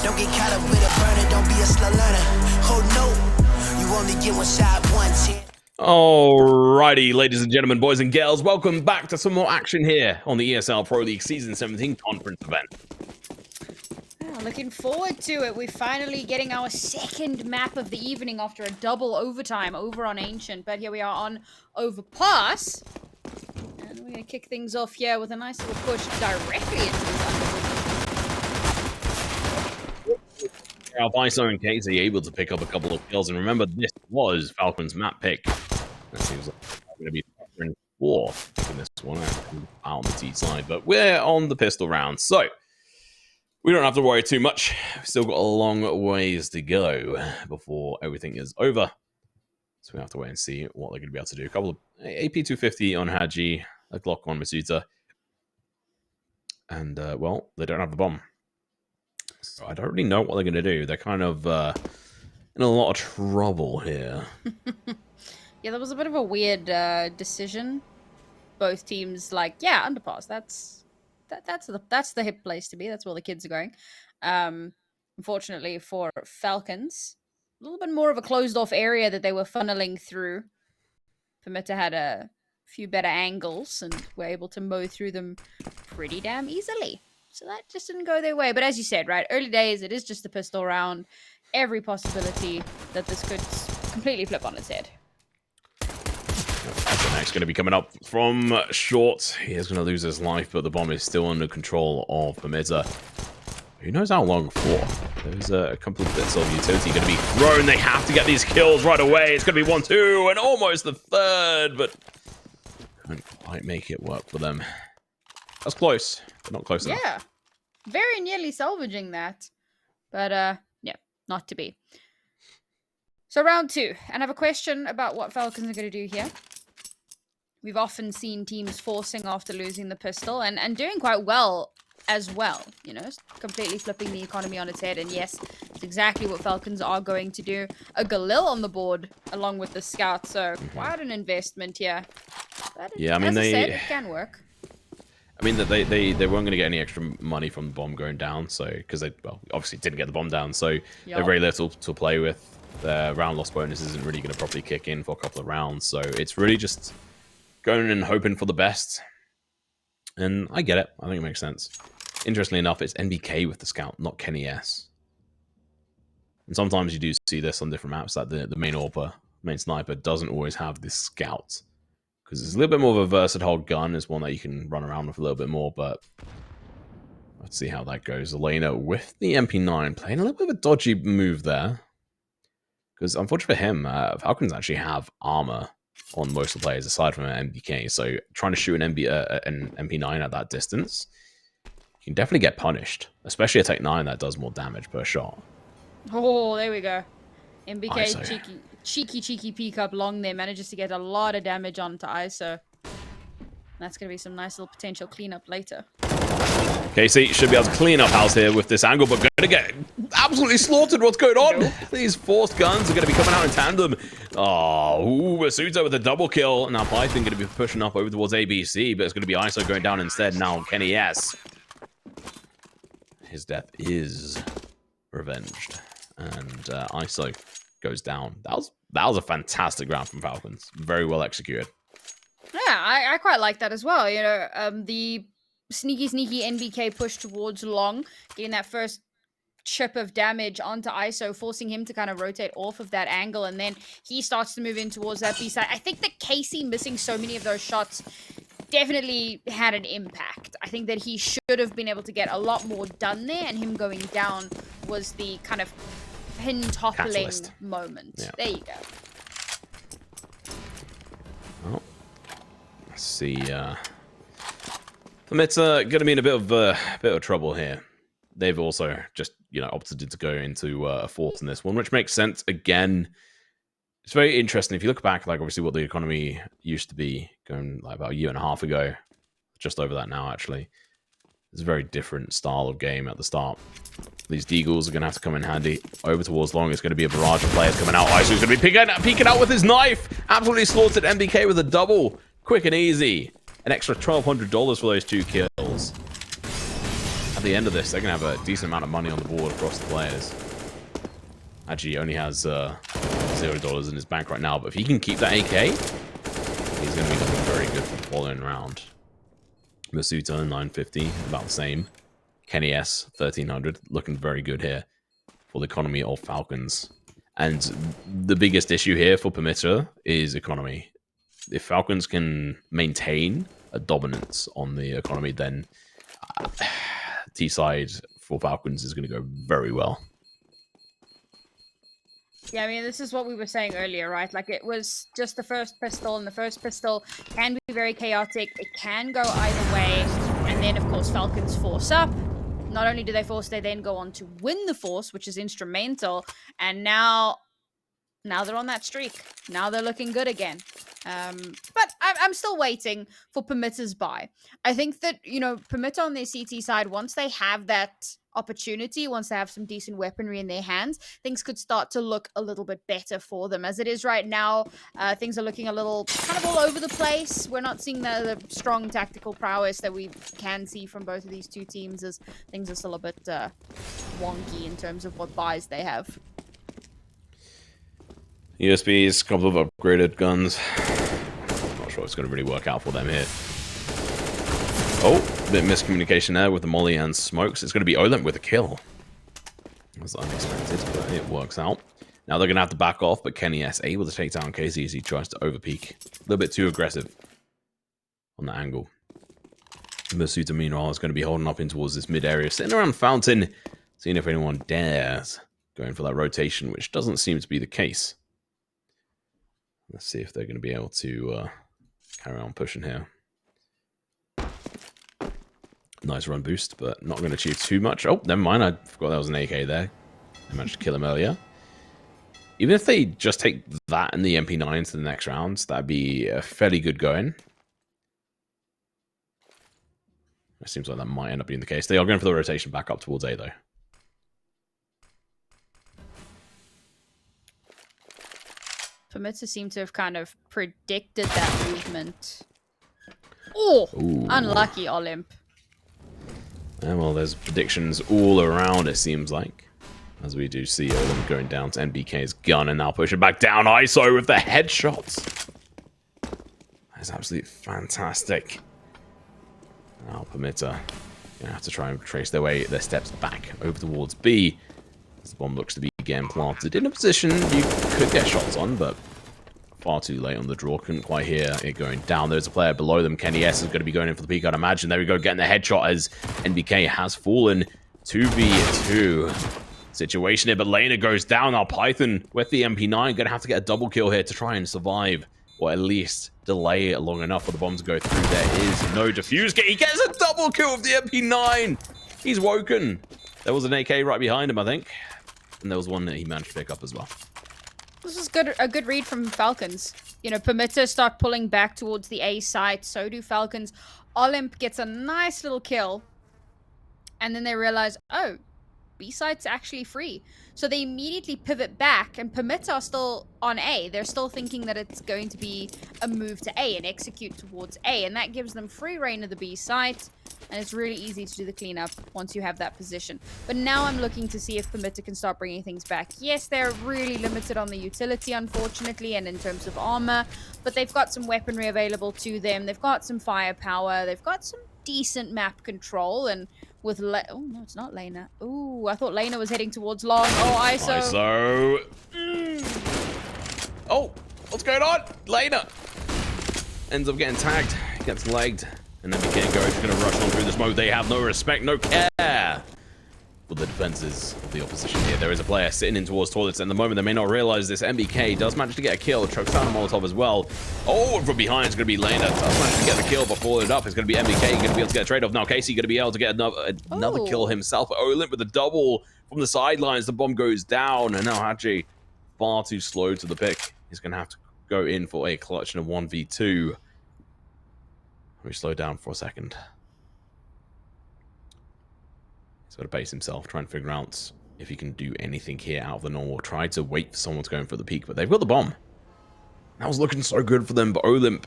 Don't get caught up with a burner, don't be a slow learner. Oh no, you only get one shot, one chance. Alrighty, ladies and gentlemen, boys and girls, welcome back to some more action here on the ESL Pro League Season 17 conference event. Looking forward to it. We're finally getting our second map of the evening after a double overtime over on Ancient. But here we are on Overpass. And we're going to kick things off here with a nice little push directly into this underwood. Now, Iso and Casey able to pick up a couple of kills. And remember, this was Falcons' map pick. That seems like it's going to be 4 in this one out on the T side. But we're on the pistol round. So we don't have to worry too much. We've still got a long ways to go before everything is over. So we have to wait and see what they're going to be able to do. A couple of AP250 on Haji, a Glock on misutaaa. And, well, they don't have the bomb. So I don't really know what they're going to do. They're kind of in a lot of trouble here. Yeah, that was a bit of a weird decision. Both teams like, yeah, underpass. That's the hip place to be. That's where the kids are going. Unfortunately for Falcons, a little bit more of a closed off area that they were funneling through. Permitta had a few better angles and were able to mow through them pretty damn easily. So that just didn't go their way. But as you said, right, early days, it is just a pistol round. Every possibility that this could completely flip on its head. Next going to be coming up from short. He is going to lose his life, but the bomb is still under control of Permitta. Who knows how long for? There's a couple of bits of utility going to be thrown. They have to get these kills right away. It's going to be 1-2 and almost the third, but couldn't quite make it work for them. That's close, but not close enough. Yeah, very nearly salvaging that, but yeah, not to be. So round 2, and I have a question about what Falcons are going to do here. We've often seen teams forcing after losing the pistol and doing quite well as well, you know, completely flipping the economy on its head. And yes, it's exactly what Falcons are going to do. A Galil on the board along with the scout, so quite an investment here. But yeah, I mean, it can work. I mean, that they weren't going to get any extra money from the bomb going down, so because they obviously didn't get the bomb down, so they're very little to play with. Their round loss bonus isn't really going to properly kick in for a couple of rounds, so it's really just going and hoping for the best. And I get it. I think it makes sense. Interestingly enough, it's NBK with the scout, not Kenny S. And sometimes you do see this on different maps, that the main sniper doesn't always have this scout. Because it's a little bit more of a versatile gun. It's one that you can run around with a little bit more, but let's see how that goes. Layner with the MP9, playing a little bit of a dodgy move there. Because unfortunately for him, Falcons actually have armor on most of the players aside from an MBK. So trying to shoot an MP9 at that distance, you can definitely get punished. Especially a Tech 9 that does more damage per shot. Oh, there we go. MBK ISO. cheeky peek up long there. Manages to get a lot of damage onto ISO. That's going to be some nice little potential cleanup later. Casey should be able to clean up house here with this angle, but going to get absolutely slaughtered. What's going on? Nope. These forced guns are going to be coming out in tandem. Oh, misutaaa with a double kill. Now Python going to be pushing up over towards ABC, but it's going to be ISO going down instead. Now Kenny S. His death is revenged. And ISO goes down. That was a fantastic round from Falcons. Very well executed. Yeah, I quite like that as well. You know, the sneaky NBK push towards long, getting that first chip of damage onto ISO, forcing him to kind of rotate off of that angle, and then he starts to move in towards that B side. I think that Casey missing so many of those shots definitely had an impact. I think that he should have been able to get a lot more done there, and him going down was the kind of pin toppling Catalyst moment. Yeah. There you go. Well, let's see. Permitta going to be in a bit of trouble here. They've also just, you know, opted to go into a fourth in this one, which makes sense. Again, it's very interesting. If you look back, like obviously what the economy used to be going like about a year and a half ago, just over that now, actually. It's a very different style of game at the start. These deagles are going to have to come in handy. Over towards long, it's going to be a barrage of players coming out. Iso's going to be peeking out with his knife. Absolutely slaughtered MBK with a double. Quick and easy. An extra $1,200 for those 2 kills. At the end of this, they're going to have a decent amount of money on the board across the players. Actually, he only has $0 in his bank right now, but if he can keep that AK, he's going to be looking very good for the following round. misutaaa, 950, about the same. Kenny S, 1300, looking very good here for the economy of Falcons. And the biggest issue here for Permitta is economy. If Falcons can maintain a dominance on the economy, then T-side for Falcons is going to go very well. Yeah, I mean, this is what we were saying earlier, right? Like, it was just the first pistol, and the first pistol can be very chaotic. It can go either way. And then, of course, Falcons force up. Not only do they force, they then go on to win the force, which is instrumental. And now they're on that streak. Now they're looking good again. But I'm still waiting for Permitta's buy. I think that, you know, Permitta on their CT side, once they have that opportunity, once they have some decent weaponry in their hands, things could start to look a little bit better for them. As it is right now, things are looking a little kind of all over the place. We're not seeing the strong tactical prowess that we can see from both of these two teams, as things are still a bit wonky in terms of what buys they have. USBs, a couple of upgraded guns. Not sure it's going to really work out for them here. Oh, a bit of miscommunication there with the molly and smokes. It's going to be Olymp with a kill. That was unexpected, but it works out. Now they're going to have to back off, but Kenny S able to take down Casey as he tries to overpeak. A little bit too aggressive on that angle. misutaaa, meanwhile, is going to be holding up in towards this mid area, sitting around Fountain, seeing if anyone dares going for that rotation, which doesn't seem to be the case. Let's see if they're going to be able to carry on pushing here. Nice run boost, but not going to achieve too much. Oh, never mind. I forgot that was an AK there. I managed to kill him earlier. Even if they just take that and the MP9 to the next round, that'd be a fairly good going. It seems like that might end up being the case. They are going for the rotation back up towards A, though. Permitta seem to have kind of predicted that movement. Oh, ooh. Unlucky Olymp. Yeah, well, there's predictions all around, it seems like. As we do see Olymp going down to NBK's gun and now pushing back down. ISO with the headshots. That's absolutely fantastic. Now Permitta going to have to try and trace their steps back over towards B. As the bomb looks to be again planted in a position you could get shots on, but far too late on the draw. Couldn't quite hear it going down. There's a player below them. Kenny S is going to be going in for the peak, I'd imagine. There we go, getting the headshot as NBK has fallen. 2v2 situation here, but Layner goes down. Now Python with the MP9 going to have to get a double kill here to try and survive, or at least delay it long enough for the bomb to go through. There is no defuse. He gets a double kill with the MP9. He's woken. There was an AK right behind him, I think. And there was one that he managed to pick up as well. This is a good read from Falcons. You know, Permitta start pulling back towards the A site. So do Falcons. Olymp gets a nice little kill. And then they realize, oh, B site's actually free. So they immediately pivot back, and Permitta are still on A. They're still thinking that it's going to be a move to A and execute towards A. And that gives them free reign of the B site. And it's really easy to do the cleanup once you have that position. But now I'm looking to see if Permitta can start bringing things back. Yes, they're really limited on the utility, unfortunately, and in terms of armor. But they've got some weaponry available to them. They've got some firepower. They've got some decent map control. And with... oh, no, it's not Layner. Ooh, I thought Layner was heading towards long. Oh, ISO. Oh, what's going on? Layner ends up getting tagged. Gets legged. And then MBK is going to rush on through the smoke. They have no respect, no care for the defenses of the opposition here. There is a player sitting in towards toilets. And the moment they may not realize this, MBK does manage to get a kill. Chokes down a Molotov as well. Oh, from behind it's going to be Layner. Does manage to get the kill, but followed up. It's going to be MBK. Going to be able to get a trade-off. Now Casey going to be able to get another kill himself. Olymp with a double from the sidelines. The bomb goes down. And now Haji, far too slow to the pick. He's going to have to go in for a clutch and a 1v2. We slow down for a second. He's got to base himself, try and figure out if he can do anything here out of the normal. Try to wait for someone to go in for the peak, but they've got the bomb. That was looking so good for them, but Olymp,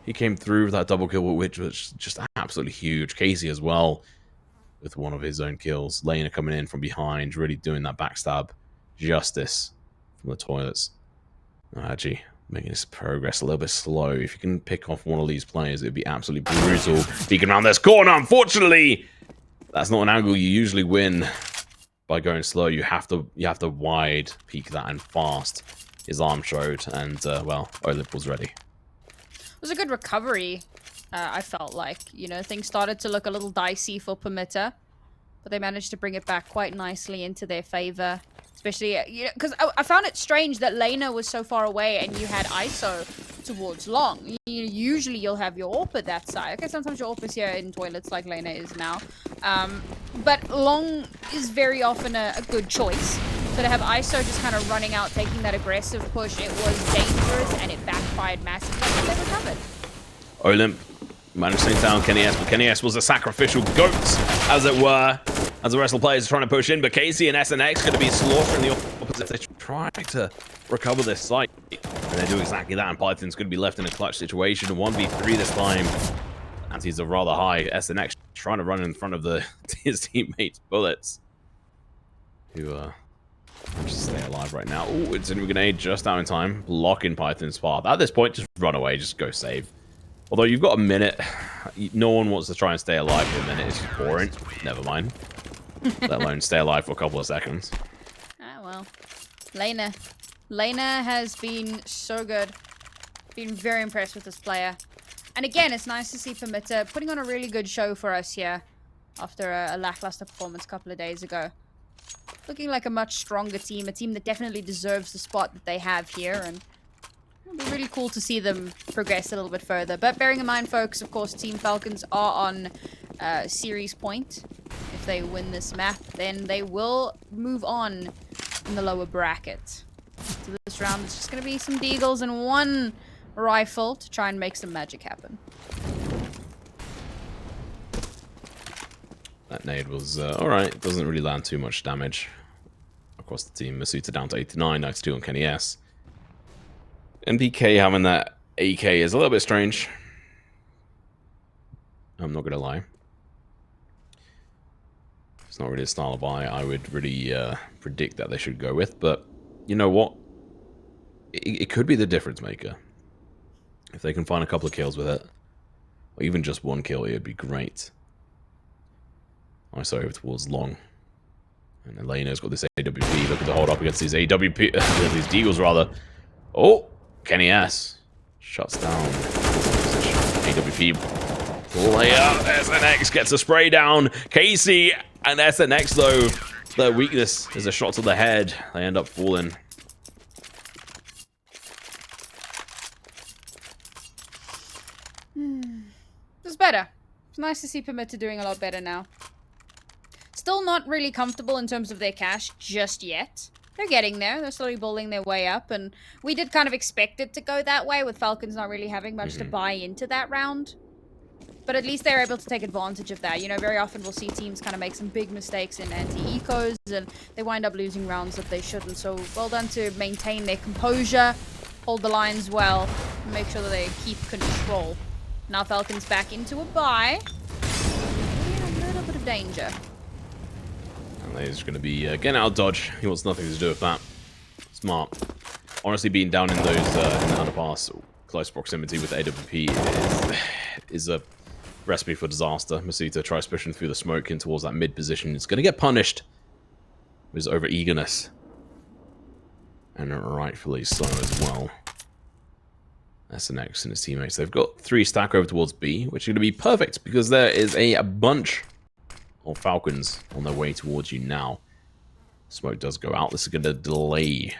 he came through with that double kill, which was just absolutely huge. Casey as well, with one of his own kills. Layner coming in from behind, really doing that backstab justice from the toilets. Gee, making his progress a little bit slow. If you can pick off one of these players, it'd be absolutely brutal. Peeking around this corner, unfortunately, that's not an angle you usually win by going slow. You have to wide peek that and fast. His arm showed, and well, Olip was ready. It was a good recovery. I felt like, you know, things started to look a little dicey for Permitta, but they managed to bring it back quite nicely into their favor. Especially, you know, because I found it strange that Layner was so far away and you had ISO towards long. Usually you'll have your AWP at that side. Okay, sometimes your AWP is here in toilets like Layner is now. But long is very often a good choice. So to have ISO just kind of running out, taking that aggressive push, it was dangerous and it backfired massively, and they recovered. Olymp managed to take down Kenny S, but Kenny S was a sacrificial goat, as it were, as the rest of the players are trying to push in, but Casey and SNX going to be slaughtering the opposite. They try to recover this site, and they do exactly that, and Python's going to be left in a clutch situation. 1v3 this time. Antes are rather high. SNX trying to run in front of his teammates' bullets, who just stay alive right now. Oh, it's a grenade just out in time, blocking Python's path. At this point, just run away, just go save. Although you've got a minute, no one wants to try and stay alive for a minute. It's just boring. Never mind. Let alone stay alive for a couple of seconds. Ah, well. Layner has been so good. Been very impressed with this player. And again, it's nice to see Permitta putting on a really good show for us here after a lackluster performance a couple of days ago. Looking like a much stronger team, a team that definitely deserves the spot that they have here, and it'll be really cool to see them progress a little bit further. But bearing in mind, folks, of course, Team Falcons are on series point. If they win this map, then they will move on in the lower bracket. So this round is just going to be some deagles and one rifle to try and make some magic happen. That nade was alright. Doesn't really land too much damage across the team. misutaaa down to 89, 92 on Kenny S. NPK having that AK is a little bit strange. I'm not going to lie. It's not really a style of buy I would really predict that they should go with, but you know what? It could be the difference maker. If they can find a couple of kills with it, or even just one kill, it would be great. I saw over towards long. And Elena's got this AWP looking to hold up against these AWP, these deagles rather. Oh, Kenny S shuts down AWP player. SNX gets a spray down. Casey and SNX though, their weakness is a shot to the head. They end up falling. It's better. It's nice to see Permitta doing a lot better now. Still not really comfortable in terms of their cash just yet. They're getting there. They're slowly building their way up, and we did kind of expect it to go that way, with Falcons not really having much to buy into that round. But at least they're able to take advantage of that. You know, very often we'll see teams kind of make some big mistakes in anti-ecos, and they wind up losing rounds that they shouldn't. So well done to maintain their composure, hold the lines well, and make sure that they keep control. Now Falcons back into a bye. In a little bit of danger. And he's going to be getting out of dodge. He wants nothing to do with that. Smart. Honestly, being down in those in the underpass, close proximity with AWP is a recipe for disaster. misutaaa tries pushing through the smoke in towards that mid position. It's going to get punished with his over eagerness, and rightfully so as well. SNX and his teammates, they've got 3 stack over towards B, which is going to be perfect because there is a bunch of Falcons on their way towards you now. Smoke does go out. This is going to delay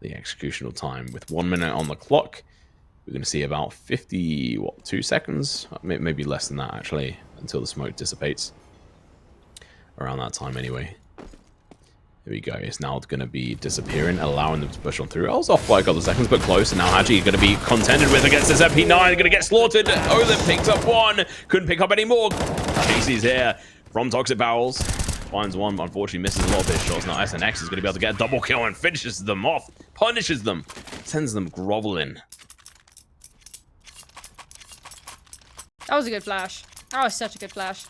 the executional time. With 1 minute on the clock, we're going to see about 2 seconds, maybe less than that actually, until the smoke dissipates. Around that time anyway. Here we go. It's now going to be disappearing, allowing them to push on through. I was off by a couple of seconds, but close. And now Haji going to be contended with against this MP9. Going to get slaughtered. Olip picked up one. Couldn't pick up any more. Casey's here from Toxic Barrels. Finds one, but unfortunately misses a lot of his shots. Now SNX is going to be able to get a double kill and finishes them off. Punishes them. Sends them groveling. That was a good flash. That was such a good flash.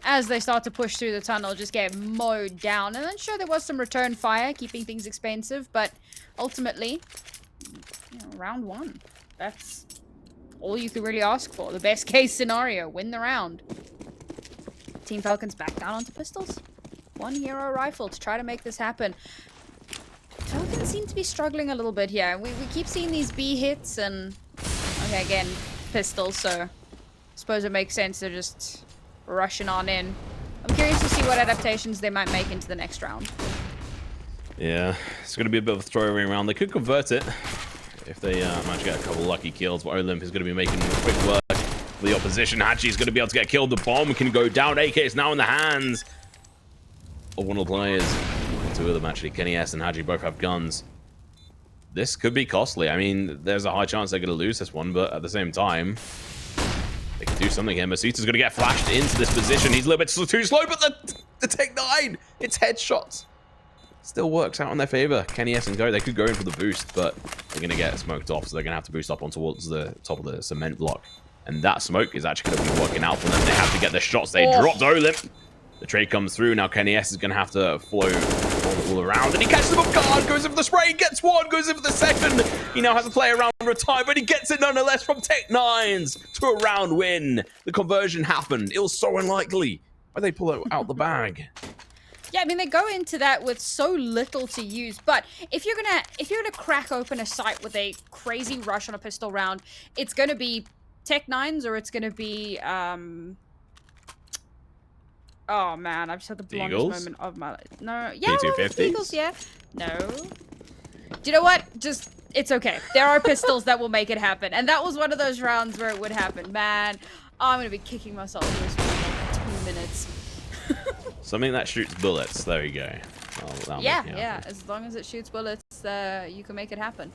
as they start to push through the tunnel, just get mowed down. And then sure, there was some return fire, keeping things expensive, but ultimately, you know, round 1. That's all you could really ask for. The best case scenario, win the round. Team Falcons back down onto pistols. 1 hero rifle to try to make this happen. Falcons seem to be struggling a little bit here. We keep seeing these B hits and... Okay, again, pistols, so... I suppose it makes sense to just rushing on in. I'm curious to see what adaptations they might make into the next round. Yeah, it's going to be a bit of a throwaway round. They could convert it if they manage to get a couple lucky kills, but Olymp is going to be making quick work for the opposition. Hachi is going to be able to get killed. The bomb can go down. AK is now in the hands of one of the players. 2 of them, actually. Kenny S and Haji both have guns. This could be costly. I mean, there's a high chance they're going to lose this one, but at the same time, they can do something here. Misuta's going to get flashed into this position. He's a little bit too slow, but the Tech 9, it's headshots. Still works out in their favor. Kenny S and Go, they could go in for the boost, but they're going to get smoked off, so they're going to have to boost up on towards the top of the cement block. And that smoke is actually going to be working out for them. They have to get the shots. They dropped Olymp. The trade comes through. Now Kenny S is going to have to flow all around. And he catches them off guard. Goes in for the spray. Gets one. Goes in for the second. He now has to play around retire. But he gets it nonetheless from Tech 9s to a round win. The conversion happened. It was so unlikely. Why they pull it out the bag? Yeah, I mean, they go into that with so little to use. But if you're gonna crack open a site with a crazy rush on a pistol round, it's gonna be Tech 9s or it's gonna be oh man, I've just had the blondest moment of my life. No, yeah, Eagles, yeah. No. Do you know what? Just, it's okay. There are pistols that will make it happen. And that was one of those rounds where it would happen. Man, I'm going to be kicking myself for 2 minutes. Something that shoots bullets. There you go. Yeah. As long as it shoots bullets, you can make it happen.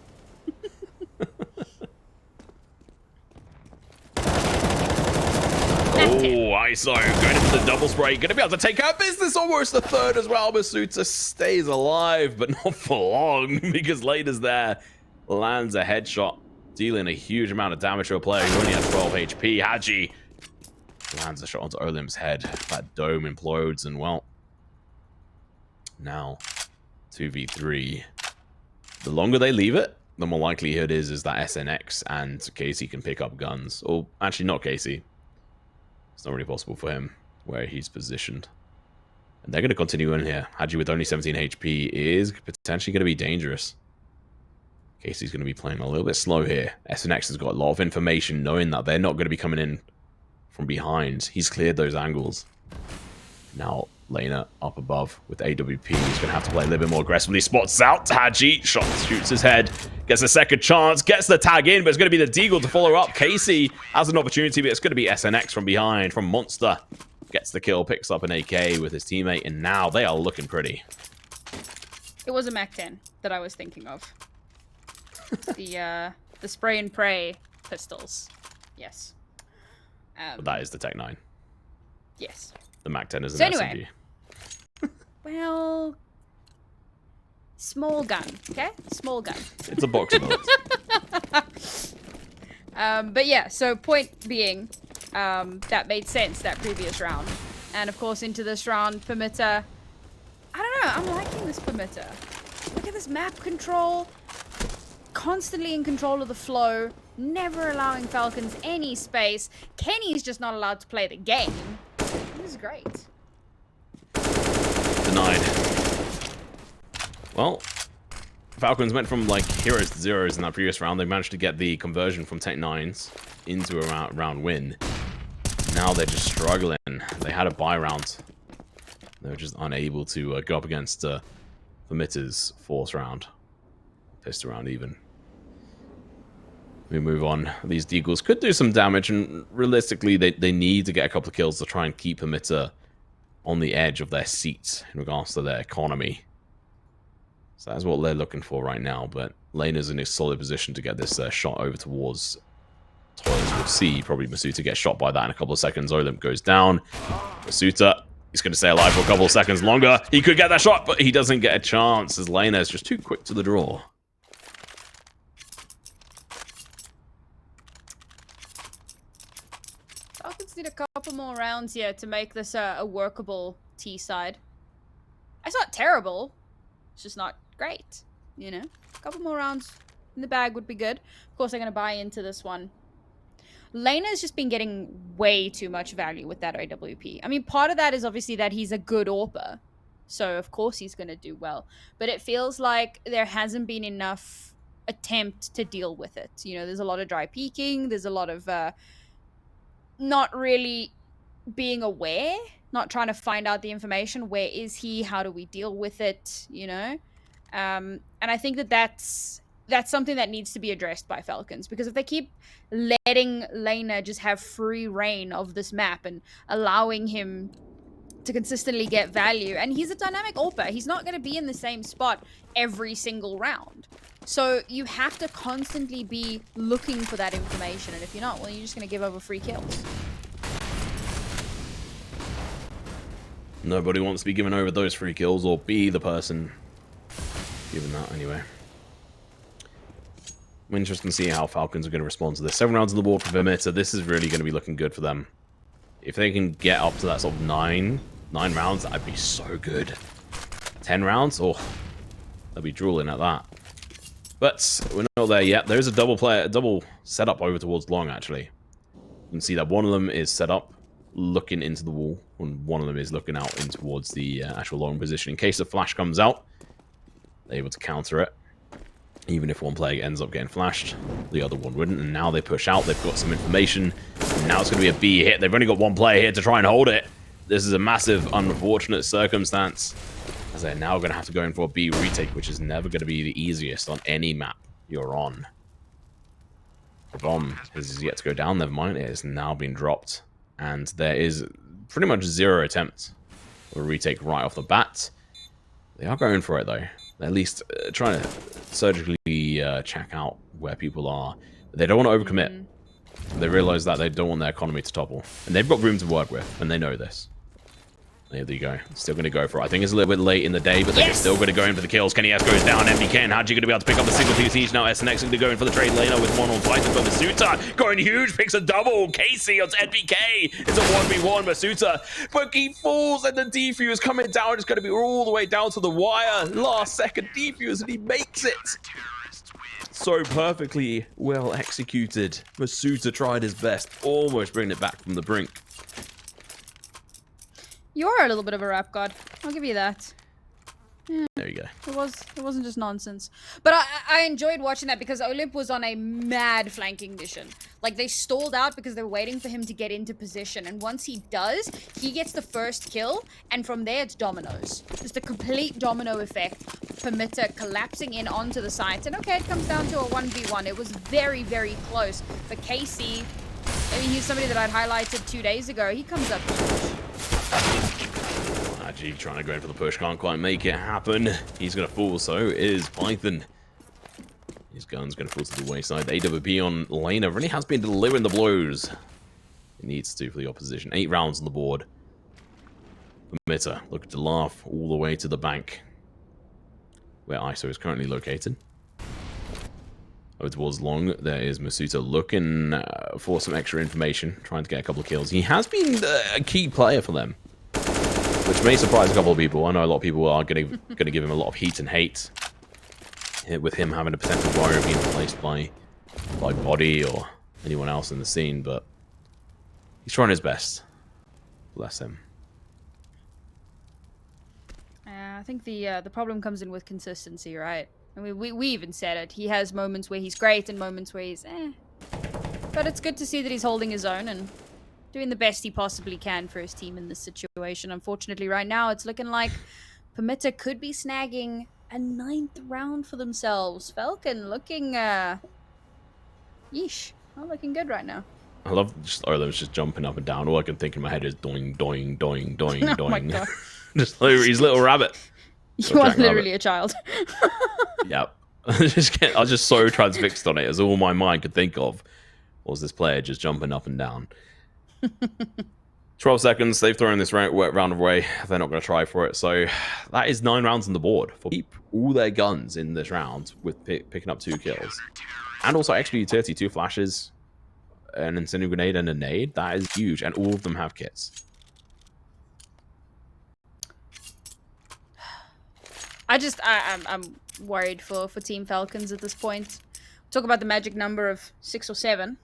Oh, ISO going into the double spray. Going to be able to take out business. Almost the third as well. Masuta stays alive, but not for long because Layner's there. Lands a headshot, dealing a huge amount of damage to a player who only has 12 HP. Haji lands a shot onto Olymp's head. That dome implodes, and well, now 2v3. The longer they leave it, the more likelihood is that SNX and Casey can pick up guns. Or actually, not Casey. It's not really possible for him where he's positioned. And they're going to continue in here. Haji with only 17 HP is potentially going to be dangerous. Casey's going to be playing a little bit slow here. SNX has got a lot of information knowing that they're not going to be coming in from behind. He's cleared those angles. Now, Layner up above with AWP. He's going to have to play a little bit more aggressively. Spots out Haji. Shoots his head. Gets a second chance. Gets the tag in, but it's going to be the Deagle to follow up. Casey has an opportunity, but it's going to be SNX from behind, from Monster. Gets the kill, picks up an AK with his teammate, and now they are looking pretty. It was a Mac-10 that I was thinking of. The spray and pray pistols. Yes. But that is the Tech 9. Yes. The Mac-10 is an SMG. Well, small gun, okay? Small gun. It's a box of bullets. But yeah, so point being, that made sense, that previous round. And of course, into this round, Permitta, I don't know, I'm liking this Permitta. Look at this map control. Constantly in control of the flow. Never allowing Falcons any space. Kenny's just not allowed to play the game. This is great. Denied. Well, Falcons went from like heroes to zeros in that previous round. They managed to get the conversion from Tech 9s into a round win. Now they're just struggling. They had a buy round. They were just unable to go up against Permitta's fourth round. Pissed around even. We move on. These Deagles could do some damage, and realistically, they need to get a couple of kills to try and keep Permitta on the edge of their seats in regards to their economy. So that's what they're looking for right now, but Layner's in a solid position to get this shot over towards Toilers. We'll see. Probably Masuta gets shot by that in a couple of seconds. Olymp goes down. Masuta, he's going to stay alive for a couple of seconds longer. He could get that shot, but he doesn't get a chance as Layner is just too quick to the draw. Falcons need a couple couple more rounds here to make this a workable T side. It's not terrible. It's just not great, you know? A couple more rounds in the bag would be good. Of course, I'm going to buy into this one. Layner's just been getting way too much value with that AWP. I mean, part of that is obviously that he's a good AWPer. So, of course, he's going to do well. But it feels like there hasn't been enough attempt to deal with it. You know, there's a lot of dry peeking. There's a lot of not really being aware, not trying to find out the information. Where is he? How do we deal with it? You know? And I think that's something that needs to be addressed by Falcons, because if they keep letting Layner just have free reign of this map and allowing him to consistently get value, and he's a dynamic AWPer, he's not going to be in the same spot every single round. So you have to constantly be looking for that information, and if you're not, well, you're just going to give over free kills. Nobody wants to be given over those free kills or be the person given that anyway. I'm interested to see how Falcons are going to respond to this. 7 rounds on the board for Permitta. This is really going to be looking good for them. If they can get up to that sort of 9 rounds, that'd be so good. 10 rounds? Oh, they'll be drooling at that. But we're not there yet. There's a double setup over towards long, actually. You can see that one of them is set up looking into the wall, and one of them is looking out in towards the actual long position. In case the flash comes out, they're able to counter it. Even if one player ends up getting flashed, the other one wouldn't. And now they push out. They've got some information. And now it's going to be a B hit. They've only got one player here to try and hold it. This is a massive, unfortunate circumstance, as they're now going to have to go in for a B retake, which is never going to be the easiest on any map you're on. The bomb is yet to go down. Never mind, it has now been dropped. And there is pretty much 0 attempts for a retake right off the bat. They are going for it, though. They're at least trying to surgically check out where people are. But they don't want to overcommit. They realize that they don't want their economy to topple. And they've got room to work with, and they know this. There you go. Still going to go for it. I think it's a little bit late in the day, but they're still going to go in for the kills. Kenny S goes down. MBK and Hadji going to be able to pick up the single TTH. Now SNX going to go in for the trade laner with 1 on 5. But Misutaaa going huge, picks a double. Casey on NBK. It's a 1v1. Misutaaa, but he falls, and the defuse coming down. It's going to be all the way down to the wire. Last second defuse, and he makes it. So perfectly well executed. Misutaaa tried his best, almost bringing it back from the brink. You are a little bit of a rap god. I'll give you that. Yeah, there you go. It wasn't just nonsense. But I enjoyed watching that because Olymp was on a mad flanking mission. Like, they stalled out because they were waiting for him to get into position. And once he does, he gets the first kill. And from there, it's dominoes. Just a complete domino effect. Permitta collapsing in onto the site. And okay, it comes down to a 1v1. It was very, very close. But Casey, I mean, he's somebody that I'd highlighted 2 days ago. He comes up huge. G trying to go in for the push, can't quite make it happen. He's going to fall, so is Python. His gun's going to fall to the wayside. The AWP on Layner really has been delivering the blows it needs to for the opposition. 8 rounds on the board. Permitta looking to laugh all the way to the bank, where ISO is currently located. Over towards long, there is Misutaaa looking for some extra information, trying to get a couple of kills. He has been a key player for them, which may surprise a couple of people. I know a lot of people are going to give him a lot of heat and hate, with him having a potential warrior being replaced by Body or anyone else in the scene, but he's trying his best. Bless him. I think the problem comes in with consistency, right? I mean, we even said it. He has moments where he's great and moments where he's eh. But it's good to see that he's holding his own and doing the best he possibly can for his team in this situation. Unfortunately, right now, it's looking like Permitta could be snagging a 9th round for themselves. Falcon looking, yeesh, not looking good right now. I love just Olim's just jumping up and down. All I can think in my head is doing, doing, doing, doing, Oh my doing. God. Just like his little rabbit. You are literally a child. Yep. I was just so transfixed on it, as all my mind could think of was this player just jumping up and down. 12 seconds. They've thrown this round away. They're not going to try for it. So that is 9 rounds on the board. Keep all their guns in this round with picking up 2 kills. And also extra utility, 2 flashes. an incendiary grenade and a nade. That is huge, and all of them have kits. I'm worried for Team Falcons at this point. Talk about the magic number of 6 or 7.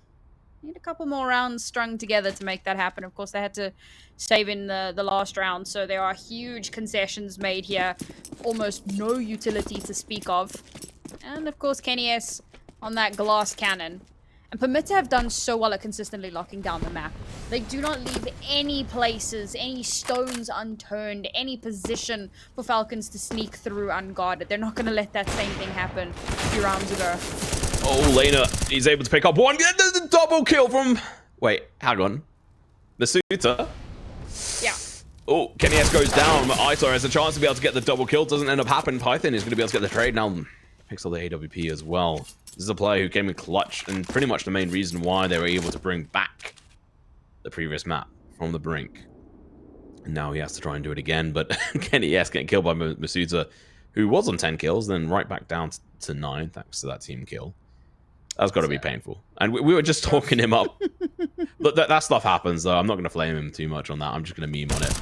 Need a couple more rounds strung together to make that happen. Of course, they had to save in the last round, so there are huge concessions made here. Almost no utility to speak of. And, of course, Kenny S on that glass cannon. And Permitta have done so well at consistently locking down the map. They do not leave any places, any stones unturned, any position for Falcons to sneak through unguarded. They're not going to let that same thing happen a few rounds ago. Oh, Layner, he's able to pick up one. The double kill from... Wait, hang on. Misutaaa? Yeah. Oh, Kenny S goes down. Isar has a chance to be able to get the double kill. Doesn't end up happening. Python is going to be able to get the trade now. Picks up the AWP as well. This is a player who came in clutch and pretty much the main reason why they were able to bring back the previous map from the brink. And now he has to try and do it again. But Kenny S getting killed by Misutaaa, who was on 10 kills, then right back down to 9 thanks to that team kill. That's got to be painful. And we were just talking him up. Look, that stuff happens, though. I'm not going to flame him too much on that. I'm just going to meme on it.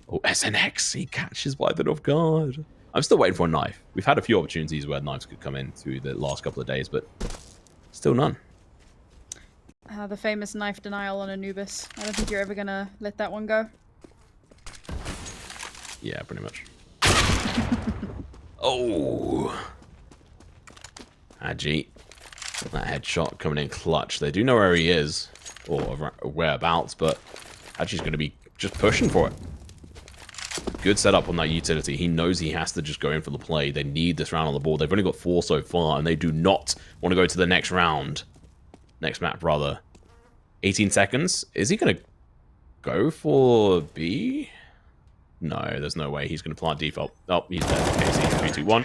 Oh, SNX. He catches Python off guard. I'm still waiting for a knife. We've had a few opportunities where knives could come in through the last couple of days, but still none. The famous knife denial on Anubis. I don't think you're ever going to let that one go. Yeah, pretty much. Oh. Haji. That headshot coming in clutch. They do know where he is, or whereabouts, but Haji's going to be just pushing for it. Good setup on that utility. He knows he has to just go in for the play. They need this round on the board. They've only got 4 so far, and they do not want to go to the next round. Next map, rather. 18 seconds. Is he going to go for B? No, there's no way. He's going to plant default. Oh, he's dead. KC, 3, 2, 1.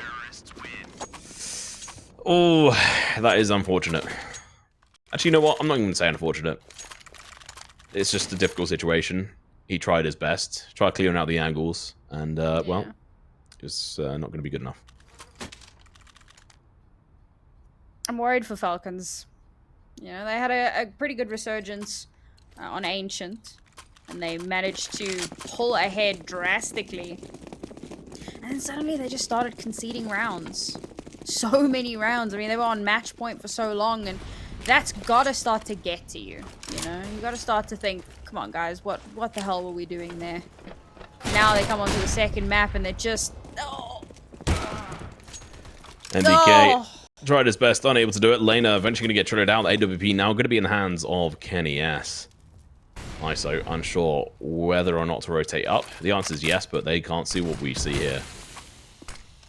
Oh, that is unfortunate. Actually, you know what? I'm not even going to say unfortunate. It's just a difficult situation. He tried his best, tried clearing out the angles, and, well, it's not going to be good enough. I'm worried for Falcons. You know, they had a pretty good resurgence on Ancient, and they managed to pull ahead drastically. And then suddenly they just started conceding rounds. So many rounds. I mean, they were on match point for so long, and that's got to start to get to you. You know, you got to start to think, come on, guys, what the hell were we doing there? Now they come onto the second map, and they're just... Oh. MBK tried his best, unable to do it. Layner eventually going to get traded out. AWP now going to be in the hands of Kenny S. ISO unsure whether or not to rotate up. The answer is yes, but they can't see what we see here.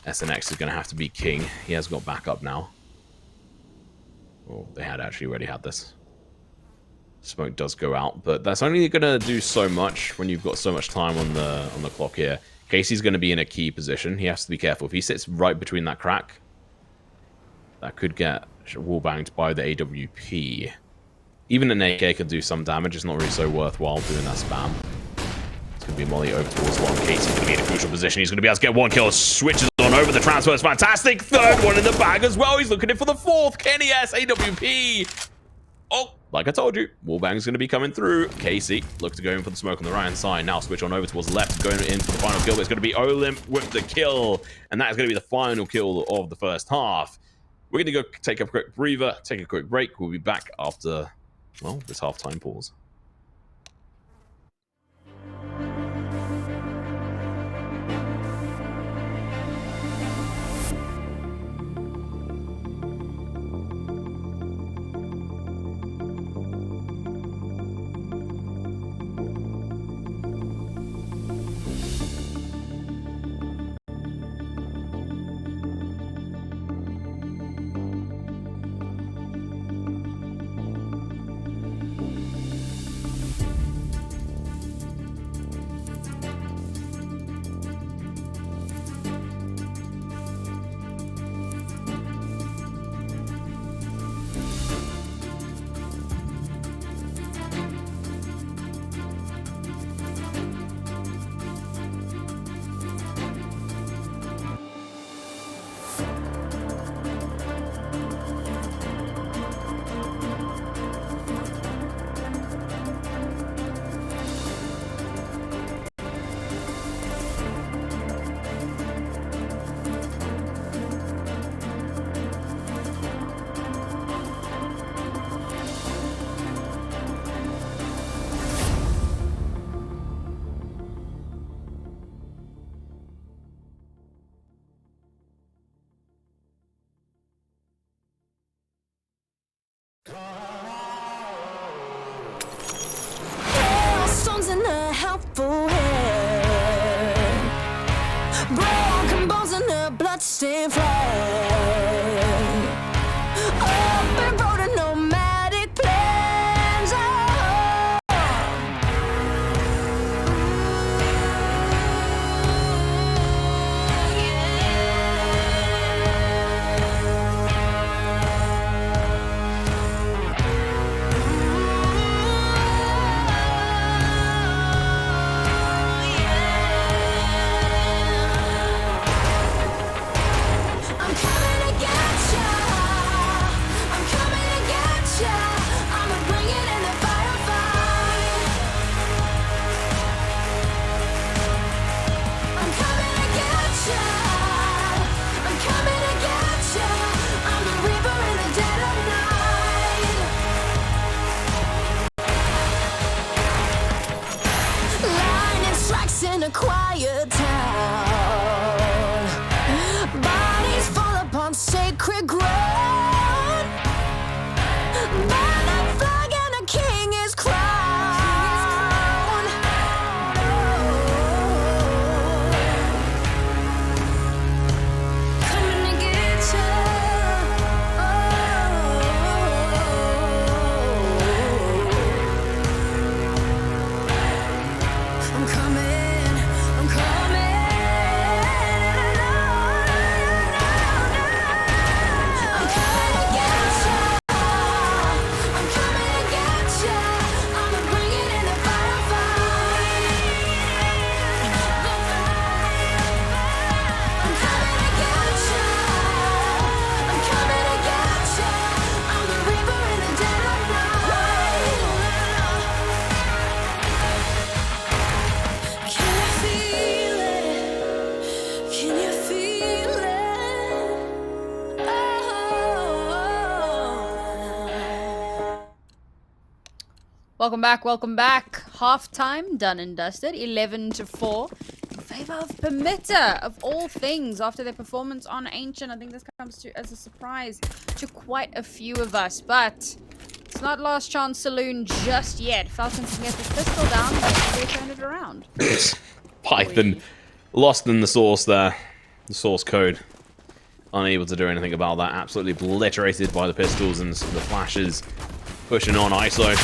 SNX is going to have to be king. He has got backup now. Oh, they had actually already had this. Smoke does go out, but that's only going to do so much when you've got so much time on the clock here. Casey's going to be in a key position. He has to be careful. If he sits right between that crack, that could get wallbanged by the AWP. Even an AK could do some damage. It's not really so worthwhile doing that spam. It's going to be a molly over towards one. Casey's going to be in a crucial position. He's going to be able to get 1 kill. Switches on over. The transfer is fantastic. 3rd one in the bag as well. He's looking in for the 4th. Kenny S, AWP. Oh, like I told you, wallbang's going to be coming through. Casey looks to go in for the smoke on the right-hand side. Now switch on over towards the left, going in for the final kill. But it's going to be Olymp with the kill. And that is going to be the final kill of the first half. We're going to go take a quick breather, take a quick break. We'll be back after, well, this halftime pause. Stones in a helpful hand, broken bones in a bloodstained flag, open road and nomadic plans. In a quiet town, bodies fall upon sacred ground. Burn a flag and a king is crowned. Coming to get you. I'm coming. Welcome back, welcome back. Halftime done and dusted, 11-4 in favor of Permitta, of all things, after their performance on Ancient. I think this comes to as a surprise to quite a few of us, but it's not last chance saloon just yet. Falcons can get this pistol down, but they turn it around. Python lost in the source there, the source code. Unable to do anything about that. Absolutely obliterated by the pistols and the flashes. Pushing on ISO.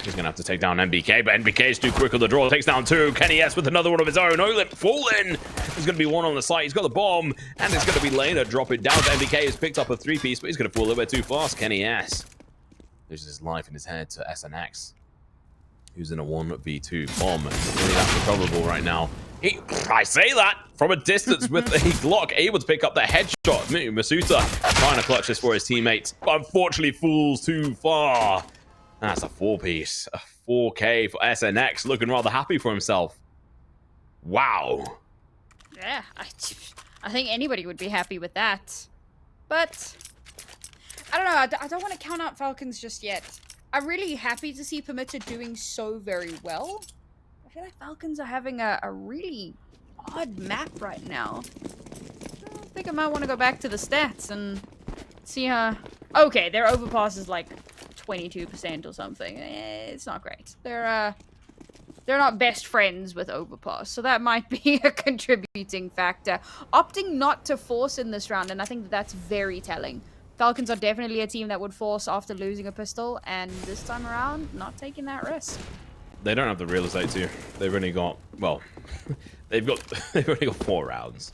He's going to have to take down NBK, but NBK is too quick on the draw. Takes down two. Kenny S with another one of his own. Olin falling. There's going to be one on the site. He's got the bomb. And it's going to be Layner drop it down. NBK has picked up a three-piece, but he's going to fall a little bit too fast. Kenny S loses his life in his head to SNX, who's in a 1v2 bomb. Really, that's improbable right now. I say that from a distance with a Glock, able to pick up the headshot. misutaaa trying to clutch this for his teammates, but unfortunately falls too far. That's a 4-piece, a 4K for SNX, looking rather happy for himself. Wow. Yeah, I think anybody would be happy with that. But I don't know, I don't want to count out Falcons just yet. I'm really happy to see Permitta doing so very well. I feel like Falcons are having a really odd map right now. I think I might want to go back to the stats and see how... Okay, their overpass is like 22% or something. It's not great. They're not best friends with overpass, so that might be a contributing factor. Opting not to force in this round, and I think that's very telling. Falcons are definitely a team that would force after losing a pistol, and this time around, not taking that risk. They don't have the real estate to. They've only got, well, they've only got 4 rounds.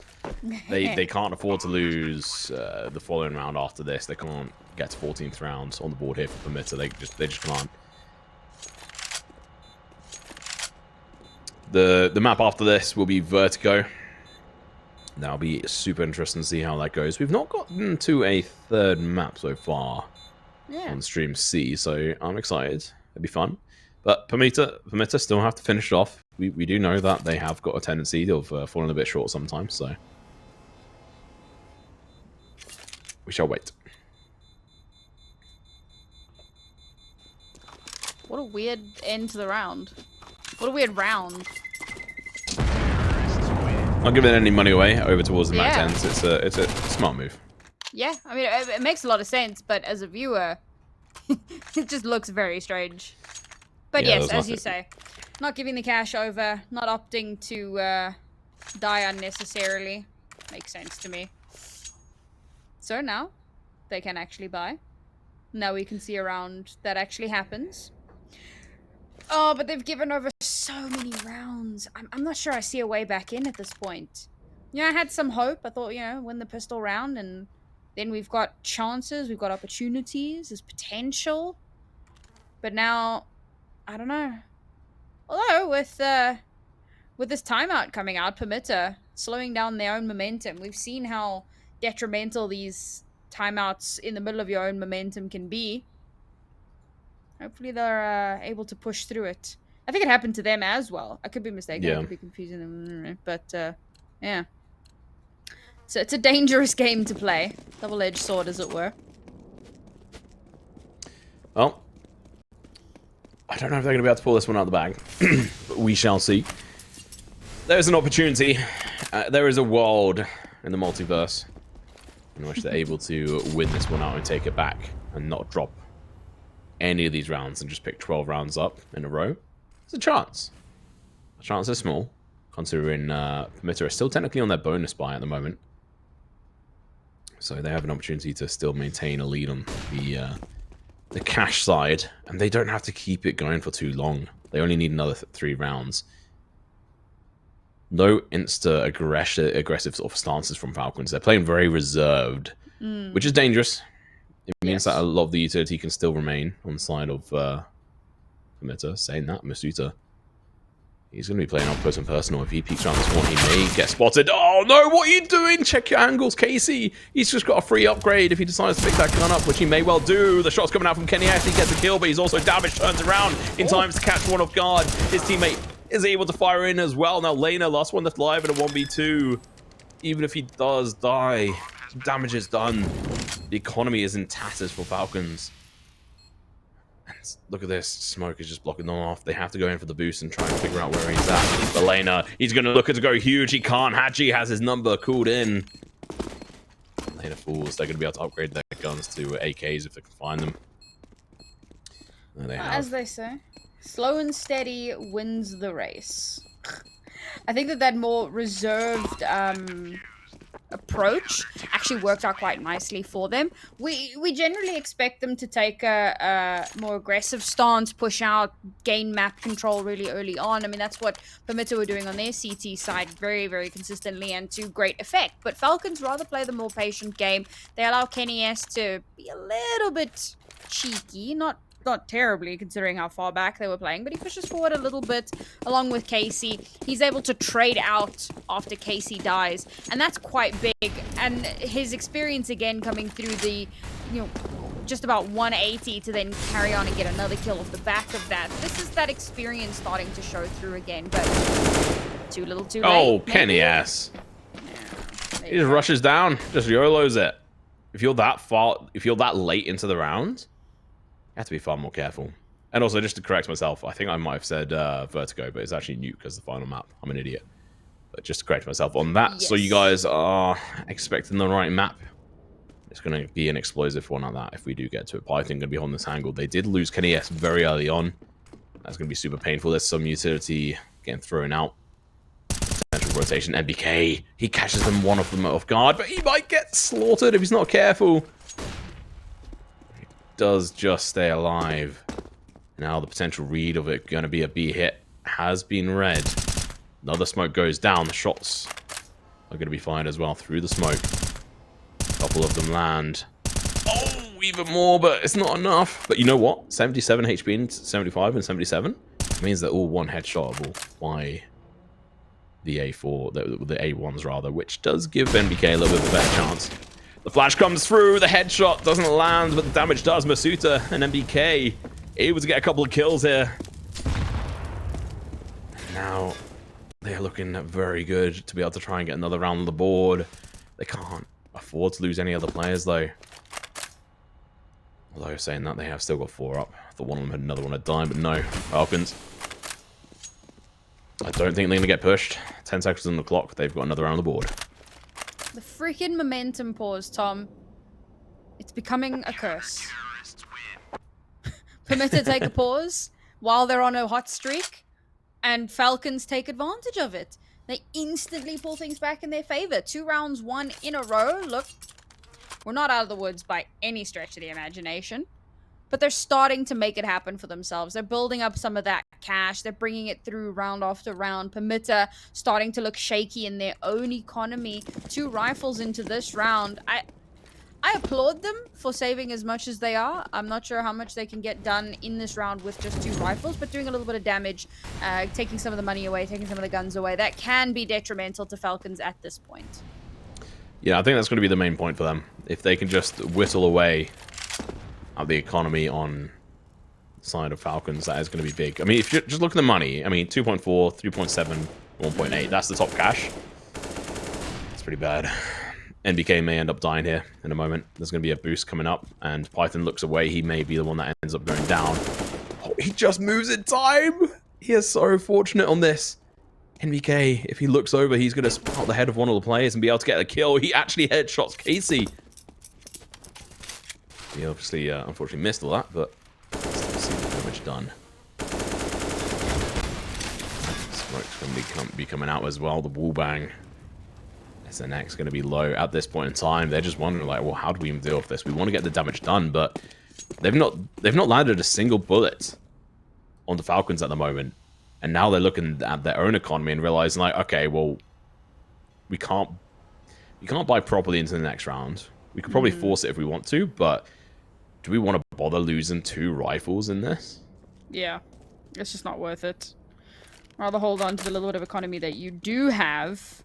They can't afford to lose the following round after this. They can't get to 14th round on the board here for Permitta. They just can't. The map after this will be Vertigo. That'll be super interesting to see how that goes. We've not gotten to a third map so far on Stream C, so I'm excited. It'll be fun. But Permitta still have to finish it off. We do know that they have got a tendency of falling a bit short sometimes, so we shall wait. What a weird end to the round. What a weird round. Not giving any money away over towards the max ends. It's a smart move. Yeah, I mean, it makes a lot of sense, but as a viewer, It just looks very strange. But Yeah, yes, there as was you nothing. say, not giving the cash over, not opting to die unnecessarily. Makes sense to me. So now they can actually buy. Now we can see around that actually happens. Oh, but they've given over so many rounds. I'm not sure I see a way back in at this point. Yeah, I had some hope. I thought, win the pistol round, and then we've got chances, we've got opportunities, there's potential. But now, I don't know. Although with this timeout coming out, Permitta slowing down their own momentum. We've seen how detrimental these timeouts in the middle of your own momentum can be. Hopefully they're able to push through it. I think it happened to them as well. I could be mistaken. I Yeah. could be confusing them. But yeah. So it's a dangerous game to play. Double-edged sword, as it were. Well, I don't know if they're going to be able to pull this one out of the bag, but we shall see. There's an opportunity. There is a world in the multiverse in which they're able to win this one out and take it back and not drop any of these rounds and just pick 12 rounds up in a row. There's a chance. The chance is small, considering Permitta is still technically on their bonus buy at the moment. So they have an opportunity to still maintain a lead on the cash side, and they don't have to keep it going for too long. They only need another 3 rounds. No aggressive sort of stances from Falcons. They're playing very reserved, which is dangerous. It means that a lot of the utility can still remain on the side of Permitta. Saying that, misutaaa, he's going to be playing up close and personal. If he peeks around this corner, he may get spotted. Oh no, what are you doing? Check your angles, Casey. He's just got a free upgrade if he decides to pick that gun up, which he may well do. The shot's coming out from Kenny. He gets a kill, but he's also damaged, turns around in time to catch one off guard. His teammate is able to fire in as well. Now Layner, last one left alive in a 1v2. Even if he does die, damage is done. The economy is in tatters for Falcons. And look at this. Smoke is just blocking them off. They have to go in for the boost and try and figure out where he's at. But Layner, he's going to look to go huge. He can't. Hadji has his number called in. Layner fools. They're going to be able to upgrade their guns to AKs if they can find them. There they have. As they say, slow and steady wins the race. I think that more reserved approach actually worked out quite nicely for them. We generally expect them to take a more aggressive stance, push out, gain map control really early on. I mean, that's what Permitta were doing on their CT side very, very consistently and to great effect. But Falcons rather play the more patient game. They allow Kenny S to be a little bit cheeky, not terribly considering how far back they were playing, but he pushes forward a little bit along with Casey. He's able to trade out after Casey dies, and that's quite big. And his experience again coming through the, just about 180 to then carry on and get another kill off the back of that. This is that experience starting to show through again, but too little too late. Oh, Kenny ass. Yeah, he just rushes down, just YOLOs it. If you're that late into the round, you have to be far more careful. And also, just to correct myself, I think I might have said Vertigo, but it's actually Nuke as the final map. I'm an idiot. But just to correct myself on that, so you guys are expecting the right map. It's going to be an explosive one like that if we do get to it. But I think going to be on this angle. They did lose Kenny S very early on. That's going to be super painful. There's some utility getting thrown out. Potential rotation. MBK, he catches them, one of them off guard, but he might get slaughtered if he's not careful. Does just stay alive. Now the potential read of it going to be a B hit has been read. Another smoke goes down. The shots are going to be fired as well through the smoke. A couple of them land. Oh, even more, but it's not enough. But you know what? 77 HP and 75 and 77 means they're all one headshotable by the A4, the A1s rather, which does give NBK a little bit of a better chance. The flash comes through, the headshot doesn't land, but the damage does. misutaaa and MBK able to get a couple of kills here. Now, they are looking very good to be able to try and get another round on the board. They can't afford to lose any other players, though. Although, saying that, they have still got 4 up. I thought one of them had another one had died, but no. Falcons. I don't think they're going to get pushed. 10 seconds on the clock. They've got another round on the board. The freaking momentum pause, Tom. It's becoming a curse. Permitta take a pause while they're on a hot streak, and Falcons take advantage of it. They instantly pull things back in their favor. 2 rounds won in a row. Look, we're not out of the woods by any stretch of the imagination, but they're starting to make it happen for themselves. They're building up some of that cash. They're bringing it through round after round. Permitta starting to look shaky in their own economy. 2 rifles into this round. I applaud them for saving as much as they are. I'm not sure how much they can get done in this round with just 2 rifles, but doing a little bit of damage, taking some of the money away, taking some of the guns away, that can be detrimental to Falcons at this point. Yeah, I think that's going to be the main point for them. If they can just whittle away at the economy on the side of Falcons, that is going to be big. I mean, if you just look at the money, I mean, 2.4, 3.7, 1.8, that's the top cash. It's pretty bad. NBK may end up dying here in a moment. There's going to be a boost coming up, and Python looks away. He may be the one that ends up going down. Oh, he just moves in time! He is so fortunate on this. NBK, if he looks over, he's going to spot the head of one of the players and be able to get a kill. He actually headshots Casey. He obviously, unfortunately, missed all that, but still see the damage done. Smoke's going to be coming out as well. The wall bang. SNX going to be low at this point in time. They're just wondering, like, well, how do we even deal with this? We want to get the damage done, but they've not landed a single bullet on the Falcons at the moment. And now they're looking at their own economy and realizing, like, okay, well, we can't buy properly into the next round. We could probably force it if we want to, but do we want to bother losing 2 rifles in this? Yeah, it's just not worth it. Rather hold on to the little bit of economy that you do have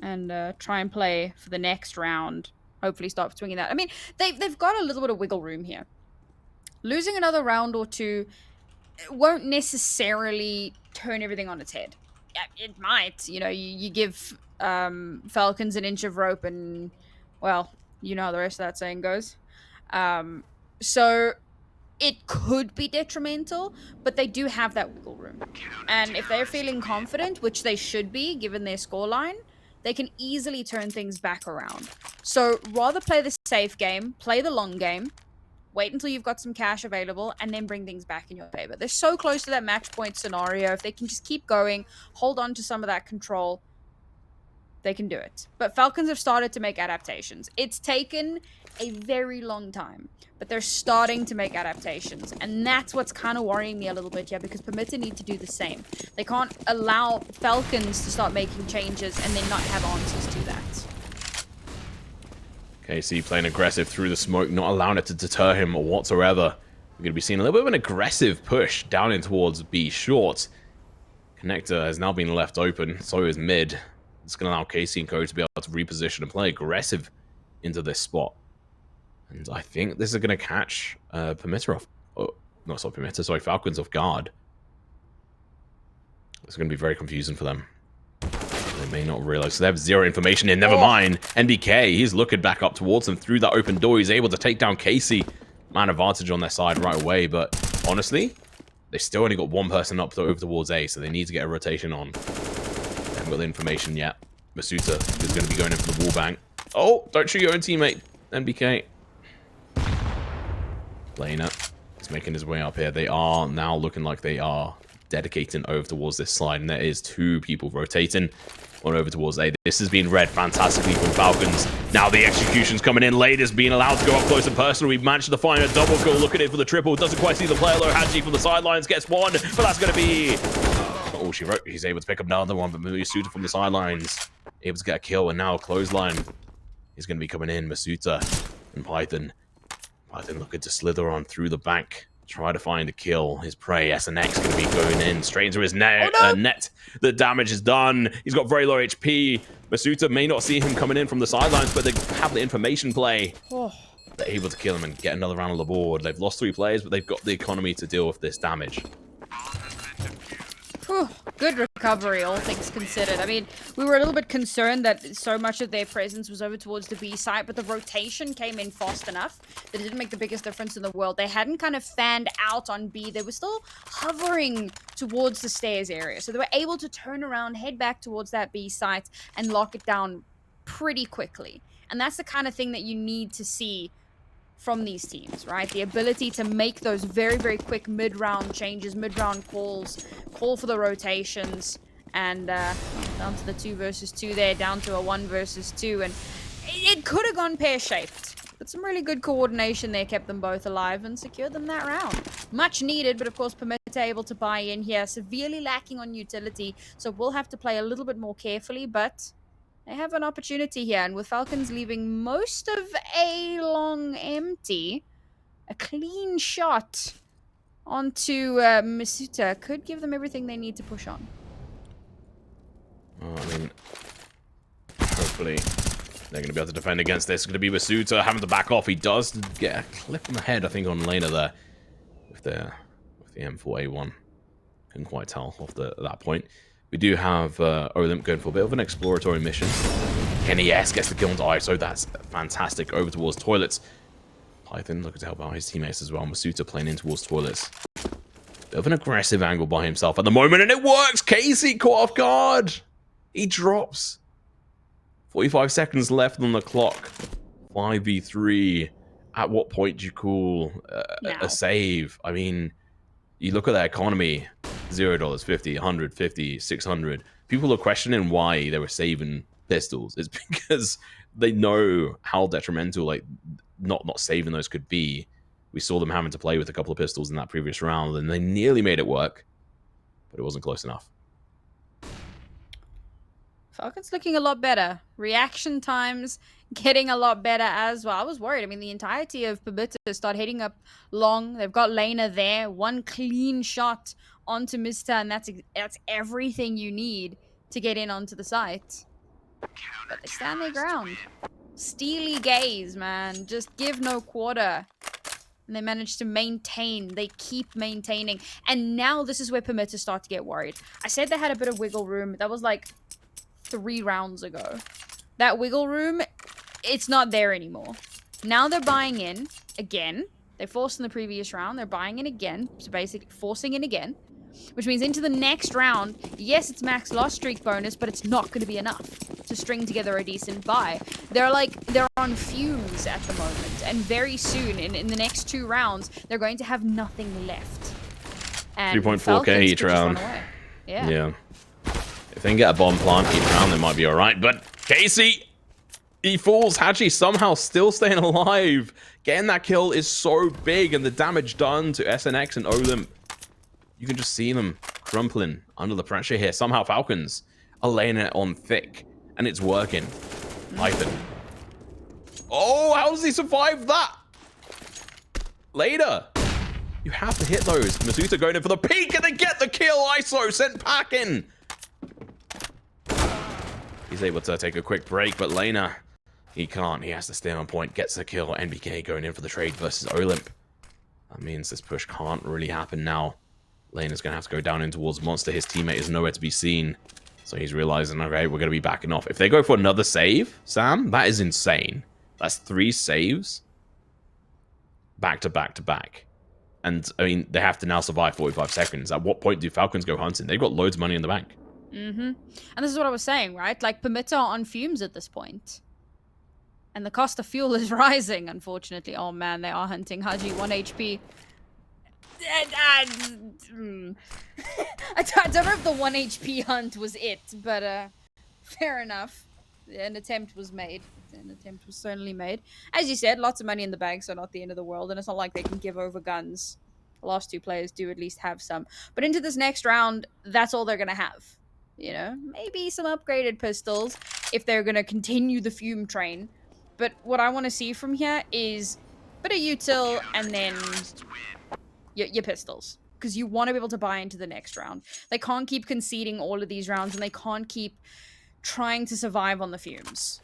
and try and play for the next round. Hopefully start swinging that. I mean, they've got a little bit of wiggle room here. Losing another round or 2 won't necessarily turn everything on its head. It might. You know, you give Falcons an inch of rope and, well, you know how the rest of that saying goes. So it could be detrimental, but they do have that wiggle room. And if they're feeling confident, which they should be given their scoreline, they can easily turn things back around. So rather play the safe game, play the long game, wait until you've got some cash available, and then bring things back in your favor. They're so close to that match point scenario. If they can just keep going, hold on to some of that control, they can do it. But Falcons have started to make adaptations. It's taken a very long time, but they're starting to make adaptations. And that's what's kind of worrying me a little bit here, because Permitta need to do the same. They can't allow Falcons to start making changes and then not have answers to that. KC playing aggressive through the smoke, not allowing it to deter him whatsoever. We're going to be seeing a little bit of an aggressive push down in towards B short. Connector has now been left open, so is mid. It's going to allow KC and Co to be able to reposition and play aggressive into this spot. And I think this is going to catch Permitta off. Oh, not sorry, Permitta, sorry, Falcons off guard. It's going to be very confusing for them. They may not realize. So they have 0 information here. Never mind. NBK, he's looking back up towards them through that open door. He's able to take down Casey. Man advantage on their side right away. But honestly, they still only got 1 person up over towards A, so they need to get a rotation on. They haven't got the information yet. misutaaa is going to be going in for the wall bang. Oh, don't shoot your own teammate, NBK. Layner is making his way up here. They are now looking like they are dedicating over towards this side, and there is 2 people rotating on over towards A. This has been read fantastically from Falcons. Now the execution's coming in. Layner's being allowed to go up close and personal. We've managed to find a double kill. Look at it for the triple. Doesn't quite see the player low. Haji from the sidelines gets 1, but that's going to be... Oh, she wrote. He's able to pick up another one, but misutaaa from the sidelines able to get a kill, and now clothesline is going to be coming in. misutaaa and Python. Python looking to slither on through the back, try to find a kill. His prey, SNX, going to be going in straight into his net. Net. The damage is done. He's got very low HP. misutaaa may not see him coming in from the sidelines, but they have the information play. They're able to kill him and get another round on the board. They've lost 3 players, but they've got the economy to deal with this damage. Good recovery, all things considered. I mean, we were a little bit concerned that so much of their presence was over towards the B site, but the rotation came in fast enough that it didn't make the biggest difference in the world. They hadn't kind of fanned out on B. They were still hovering towards the stairs area. So they were able to turn around, head back towards that B site, and lock it down pretty quickly. And that's the kind of thing that you need to see from these teams, right? The ability to make those very, very quick mid-round changes, mid-round calls, call for the rotations, and down to the 2 versus 2 there, down to a 1 versus 2, and it could have gone pear-shaped. But some really good coordination there kept them both alive and secured them that round. Much needed, but of course Permitta able to buy in here. Severely lacking on utility, so we'll have to play a little bit more carefully, but they have an opportunity here. And with Falcons leaving most of A long empty, a clean shot onto misutaaa could give them everything they need to push on. Oh, I mean, hopefully they're going to be able to defend against this. It's going to be misutaaa having to back off. He does get a clip on the head, I think, on Layner there with the M4A1. Couldn't quite tell off at that point. We do have Olymp going for a bit of an exploratory mission. Kenny, yes, gets the kill onto ISO. That's fantastic. Over towards toilets. Python looking to help out his teammates as well. misutaaa playing in towards toilets. Bit of an aggressive angle by himself at the moment, and it works! Casey caught off guard! He drops. 45 seconds left on the clock. 5v3. At what point do you call a save? I mean, you look at that economy. $0, 50, 100, 50, 600. People are questioning why they were saving pistols. It's because they know how detrimental, like, not saving those could be. We saw them having to play with a couple of pistols in that previous round, and they nearly made it work, but it wasn't close enough. Falcons looking a lot better. Reaction times getting a lot better as well. I was worried. I mean, the entirety of Permitta start heading up long. They've got Layner there. One clean shot onto misutaaa, and that's everything you need to get in onto the site. But they stand their ground. Steely gaze, man. Just give no quarter. And they manage to maintain. They keep maintaining. And now this is where Permitta start to get worried. I said they had a bit of wiggle room. That was like 3 rounds ago. That wiggle room, it's not there anymore. Now they're buying in again. They forced in the previous round. They're buying in again. So basically forcing in again. Which means into the next round, yes, it's max loss streak bonus, but it's not going to be enough to string together a decent buy. They're on fumes at the moment. And very soon, in the next 2 rounds, they're going to have nothing left. 3.4k each round. Yeah. If they can get a bomb plant each round, they might be alright. But Casey, he falls. Hachi somehow still staying alive. Getting that kill is so big, and the damage done to SNX and Olymp. You can just see them crumpling under the pressure here. Somehow Falcons are laying it on thick, and it's working. Python. Oh, how does he survive that? Later. You have to hit those. misutaaa going in for the peek, and they get the kill. ISO sent packing. He's able to take a quick break, but Layner, he can't. He has to stay on point. Gets the kill. NBK going in for the trade versus Olymp. That means this push can't really happen now. Layner's going to have to go down in towards Monster. His teammate is nowhere to be seen. So he's realizing, okay, we're going to be backing off. If they go for another save, Sam, that is insane. That's 3 saves. Back to back to back. And, I mean, they have to now survive 45 seconds. At what point do Falcons go hunting? They've got loads of money in the bank. And this is what I was saying, right? Like, Permitta are on fumes at this point. And the cost of fuel is rising, unfortunately. Oh, man, they are hunting. Haji, 1 HP. I don't know if the 1 HP hunt was it, but fair enough. An attempt was made. An attempt was certainly made. As you said, lots of money in the bank, so not the end of the world, and it's not like they can give over guns. The last 2 players do at least have some. But into this next round, that's all they're going to have. You know, maybe some upgraded pistols if they're going to continue the fume train. But what I want to see from here is a bit of util and then your pistols, because you want to be able to buy into the next round. They can't keep conceding all of these rounds, and they can't keep trying to survive on the fumes.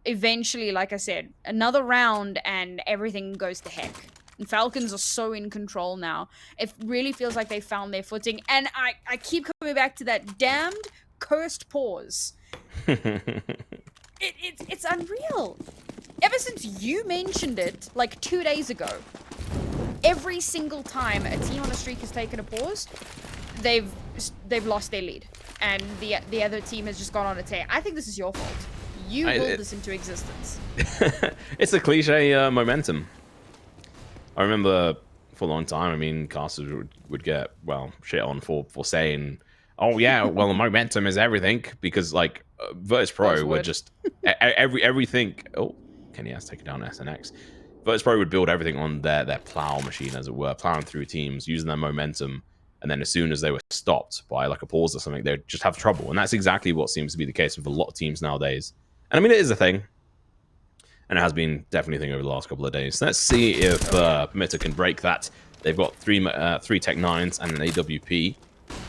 Eventually, like I said, another round and everything goes to heck. And Falcons are so in control now. It really feels like they found their footing, and I keep coming back to that damned cursed pause. It's unreal. Ever since you mentioned it like 2 days ago, every single time a team on a streak has taken a pause, they've lost their lead, and the other team has just gone on a tear. I think this is your fault. You willed this into existence. It's a cliche momentum. I remember for a long time, I mean, casters would get, well, shit on for saying, oh, yeah, well, the momentum is everything, because, like, Virtus Pro were just, everything, oh, Kenny has taken down SNX. Virtus Pro would build everything on their plow machine, as it were, plowing through teams, using their momentum, and then as soon as they were stopped by, like, a pause or something, they'd just have trouble, and that's exactly what seems to be the case with a lot of teams nowadays. And, I mean, it is a thing. And it has been definitely a thing over the last couple of days. So let's see if Permitta can break that. They've got three Tech 9s and an AWP.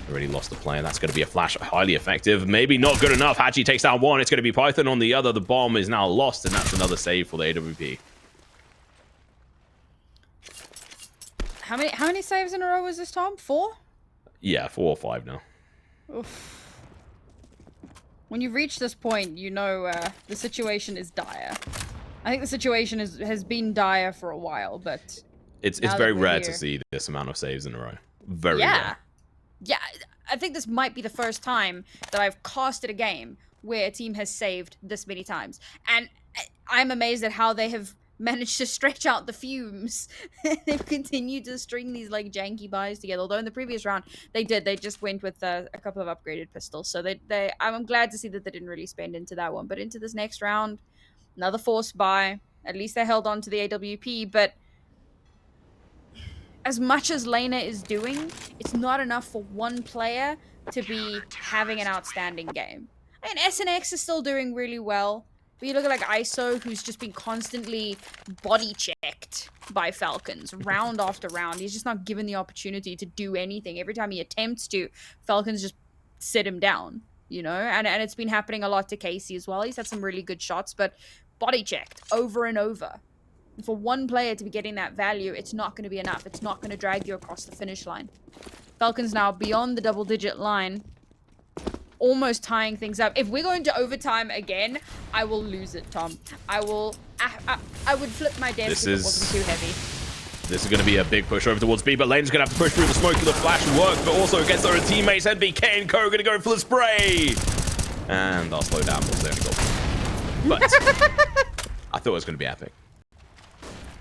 Already lost the player. That's going to be a flash. Highly effective. Maybe not good enough. Haji takes down one. It's going to be Python on the other. The bomb is now lost, and that's another save for the AWP. How many saves in a row was this, Tom? 4? Yeah, 4 or 5 now. Oof. When you reach this point, you know the situation is dire. I think the situation has been dire for a while, but it's very rare to see this amount of saves in a row. Very rare. Yeah, I think this might be the first time that I've casted a game where a team has saved this many times, and I'm amazed at how they have managed to stretch out the fumes. They've continued to string these like janky buys together. Although in the previous round they just went with a couple of upgraded pistols, so I'm glad to see that they didn't really spend into that one. But into this next round, another forced buy. At least they held on to the AWP, but as much as Layner is doing, it's not enough for one player to be having an outstanding game. I mean, SNX is still doing really well, but you look at like ISO, who's just been constantly body checked by Falcons round after round. He's just not given the opportunity to do anything. Every time he attempts to, Falcons just sit him down, you know? And it's been happening a lot to Casey as well. He's had some really good shots, but body checked over and over. For one player to be getting that value, it's not going to be enough. It's not going to drag you across the finish line. Falcons now beyond the double-digit line, almost tying things up. If we're going to overtime again, I will lose it, Tom. I would flip my desk if it wasn't too heavy. This is going to be a big push over towards B, but Lane's going to have to push through the smoke. The flash work, but also against their own teammates. NBK and Co are going to go for the spray. And I'll slow down because they're goal. But I thought it was going to be epic.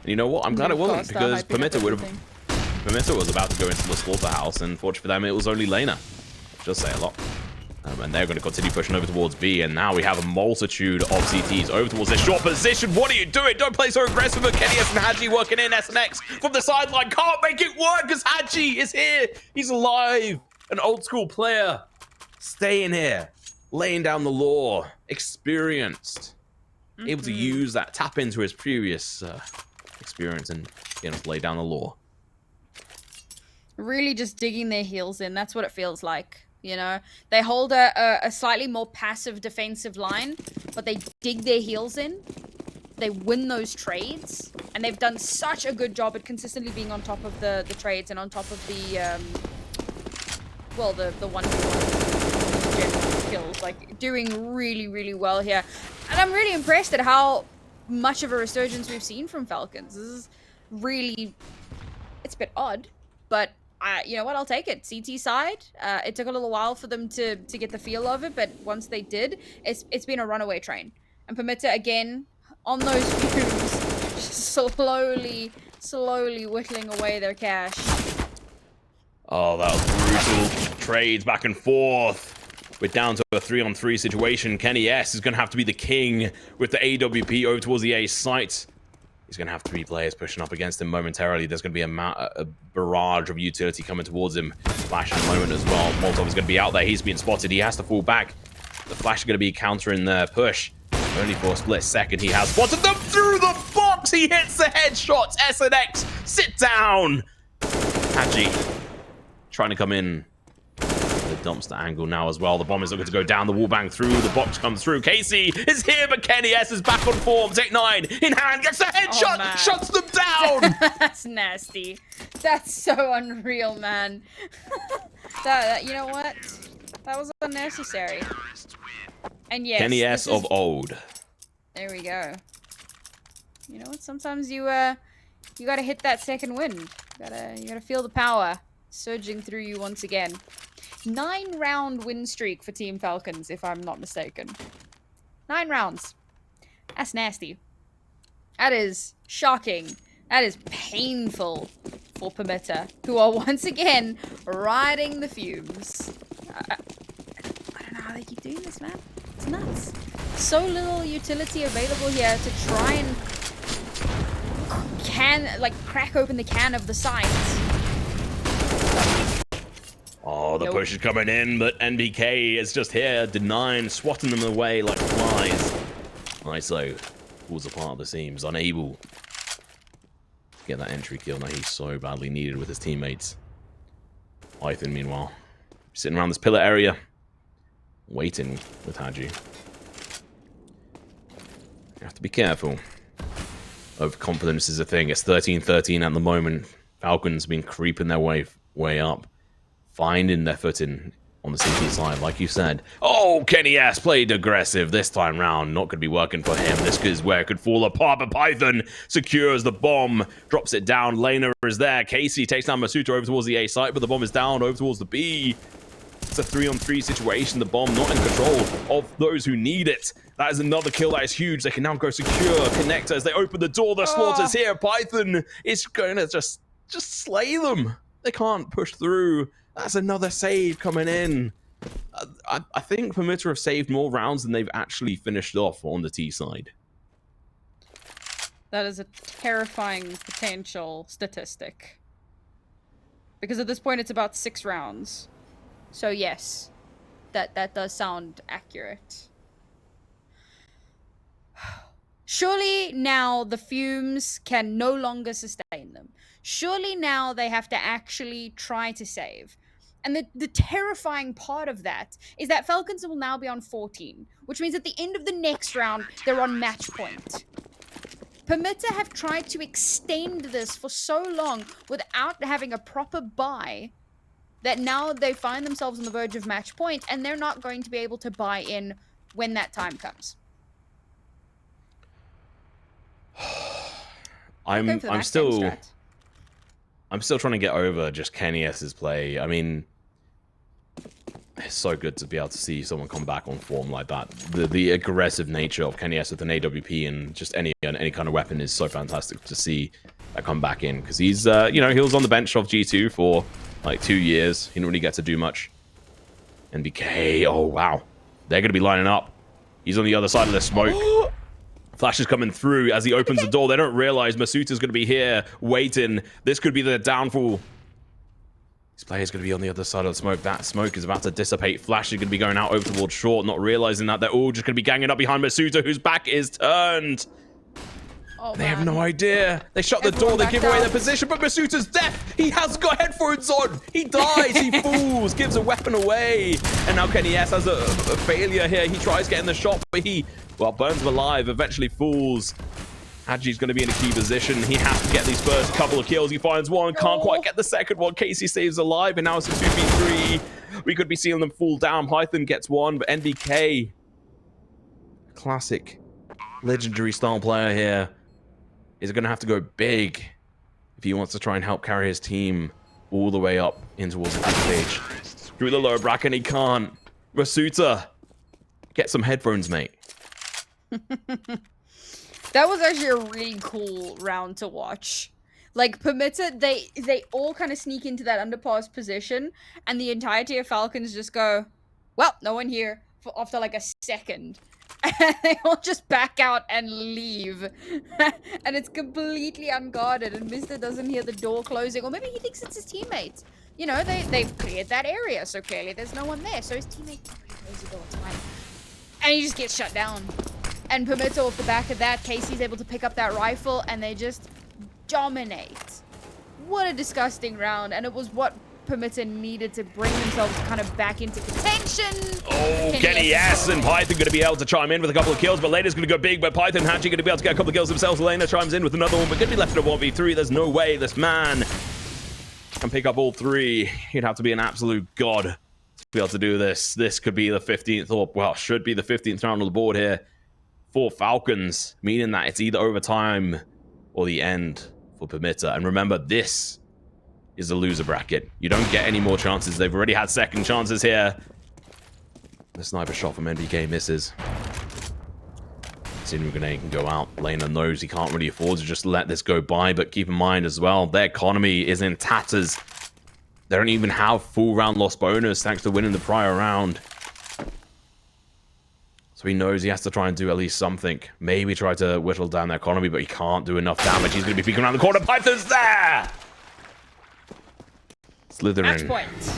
And you know what? I'm glad it wasn't, because Permitta was about to go into the slaughterhouse, and fortunately for them, it was only Layner. Just say a lot. And they're going to continue pushing over towards B, and now we have a multitude of CTs over towards their short position. What are you doing? Don't play so aggressive. Kenny and Haji working in SNX from the sideline. Can't make it work because Haji is here. He's alive. An old school player. Staying here. Laying down the law. Experienced. Able to use that, tap into his previous experience and lay down the law. Really just digging their heels in. That's what it feels like. You know, they hold a slightly more passive defensive line, but they dig their heels in. They win those trades, and they've done such a good job at consistently being on top of the trades and on top of the one kills. Like, doing really, really well here. And I'm really impressed at how much of a resurgence we've seen from Falcons. This is really, it's a bit odd, but you know what, I'll take it. CT side, it took a little while for them to get the feel of it, but once they did, it's been a runaway train. And Permitta, again, on those fumes, just slowly whittling away their cash. Oh, that was brutal. Trades back and forth. We're down to a 3-on-3 situation. Kenny S is going to have to be the king with the AWP over towards the A site. He's going to have 3 players pushing up against him momentarily. There's going to be a barrage of utility coming towards him. Flash in a moment as well. Molotov is going to be out there. He's being spotted. He has to fall back. The Flash is going to be countering their push. Only for a split second. He has spotted them through the box. He hits the headshots. SNX, sit down. Haji trying to come in. The dumpster angle now as well. The bomb is looking to go down. The wall bang through. The box comes through. Casey is here, but Kenny S is back on form. Tech 9 in hand. Gets a headshot. Shuts them down. That's nasty. That's so unreal, man. that you know what? That was unnecessary. And yes, Kenny S of old. There we go. You know what? Sometimes you gotta hit that second wind. You gotta feel the power surging through you once again. 9-round win streak for Team Falcons, if I'm not mistaken. 9 rounds. That's nasty. That is shocking That is painful for Permitta, who are once again riding the fumes. I don't know how they keep doing this, man. It's nuts. So little utility available here to try and crack open the can of the site. Oh, the push is coming in, but NBK is just here, denying, swatting them away like flies. ISO falls apart at the seams, unable to get that entry kill. Now he's so badly needed with his teammates. Python, meanwhile, sitting around this pillar area, waiting with Hadji. You have to be careful. Overconfidence is a thing. It's 13-13 at the moment. Falcons been creeping their way up, finding their footing on the CT side, like you said. Oh, Kenny S played aggressive this time round. Not going to be working for him. This is where it could fall apart, but Python secures the bomb, drops it down. Layner is there. Casey takes down misutaaa over towards the A site, but the bomb is down over towards the B. It's a 3-on-3 situation. The bomb not in control of those who need it. That is another kill. That is huge. They can now go secure connector as they open the door. The slaughter's here. Python is going to just slay them. They can't push through. That's another save coming in. I think Permitta have saved more rounds than they've actually finished off on the T side. That is a terrifying potential statistic. Because at this point, it's about 6 rounds. So yes, that does sound accurate. Surely now the fumes can no longer sustain them. Surely now they have to actually try to save. And the terrifying part of that is that Falcons will now be on 14, which means at the end of the next round, they're on match point. Permitta have tried to extend this for so long without having a proper buy that now they find themselves on the verge of match point, and they're not going to be able to buy in when that time comes. I'm still trying to get over just Kenny S's play. I mean, it's so good to be able to see someone come back on form like that. The aggressive nature of Kenny S with an AWP and just any kind of weapon is so fantastic to see that come back in, because he's he was on the bench of G2 for like 2 years. He didn't really get to do much. NBK, oh wow, they're gonna be lining up. He's on the other side of the smoke. Flash is coming through as he opens the door. They don't realize Misuta's going to be here waiting. This could be the downfall. This player's going to be on the other side of the smoke. That smoke is about to dissipate. Flash is going to be going out over towards short, not realizing that they're all just going to be ganging up behind Misutaaa, whose back is turned. Oh, they have no idea. They shut the door. They give away their position, but Misutaa's deaf. He has got headphones on. He dies. He falls. Gives a weapon away. And now Kenny S has a failure here. He tries getting the shot, but he burns him alive. Eventually falls. Hadji's going to be in a key position. He has to get these first couple of kills. He finds one. Can't quite get the second one. Casey stays alive, and now it's a 2v3. We could be seeing them fall down. Python gets one, but NBK, classic, legendary style player here, is going to have to go big if he wants to try and help carry his team all the way up in towards the stage. Through the lower bracket, he can't. Misutaaa, get some headphones, mate. That was actually a really cool round to watch. Like, Permitta, they all kind of sneak into that underpass position, and the entirety of Falcons just go, well, no one here, after like a second. And they all just back out and leave. And it's completely unguarded, and Mr. doesn't hear the door closing, or maybe he thinks it's his teammates. You know, they've cleared that area, so clearly there's no one there, so his teammate probably closes the door, it's fine. And he just gets shut down. And Permitta, off the back of that, Casey's able to pick up that rifle, and they just dominate. What a disgusting round, and it was what Permitta needed to bring themselves kind of back into contention. Oh, Kenny S and Python going to be able to chime in with a couple of kills, but Layner's going to go big, but Python and Hadji going to be able to get a couple of kills themselves. Layner chimes in with another one, but going to be left in a 1v3. There's no way this man can pick up all three. He'd have to be an absolute god to be able to do this. This could be the 15th, or, well, should be the 15th round on the board here for Falcons, meaning that it's either overtime or the end for Permitta. And remember, this is a loser bracket. You don't get any more chances. They've already had second chances here. The sniper shot from NBK misses. Incendiary grenade can go out. Layner knows he can't really afford to just let this go by, but keep in mind as well, their economy is in tatters. They don't even have full round loss bonus thanks to winning the prior round. So he knows he has to try and do at least something. Maybe try to whittle down their economy, but he can't do enough damage. He's going to be peeking around the corner. Python's there! Slytherin. Match point.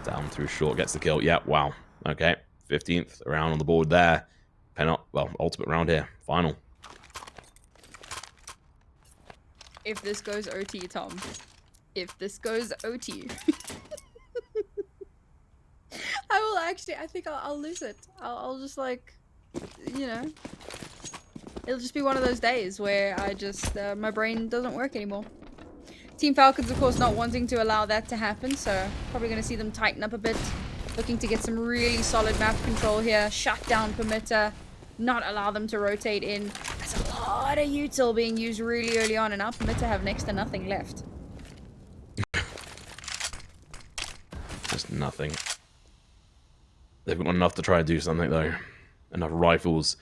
Down through short, gets the kill. Yeah, wow. Okay, 15th round on the board there. Well, ultimate round here. Final. If this goes OT, Tom. If this goes OT. I will actually, I think I'll lose it. I'll just like, you know. It'll just be one of those days where I just, my brain doesn't work anymore. Team Falcons, of course, not wanting to allow that to happen, so probably going to see them tighten up a bit. Looking to get some really solid map control here. Shut down Permitta. Not allow them to rotate in. There's a lot of util being used really early on, and now Permitta have next to nothing left. Just nothing. They've got enough to try to do something, though. Enough rifles.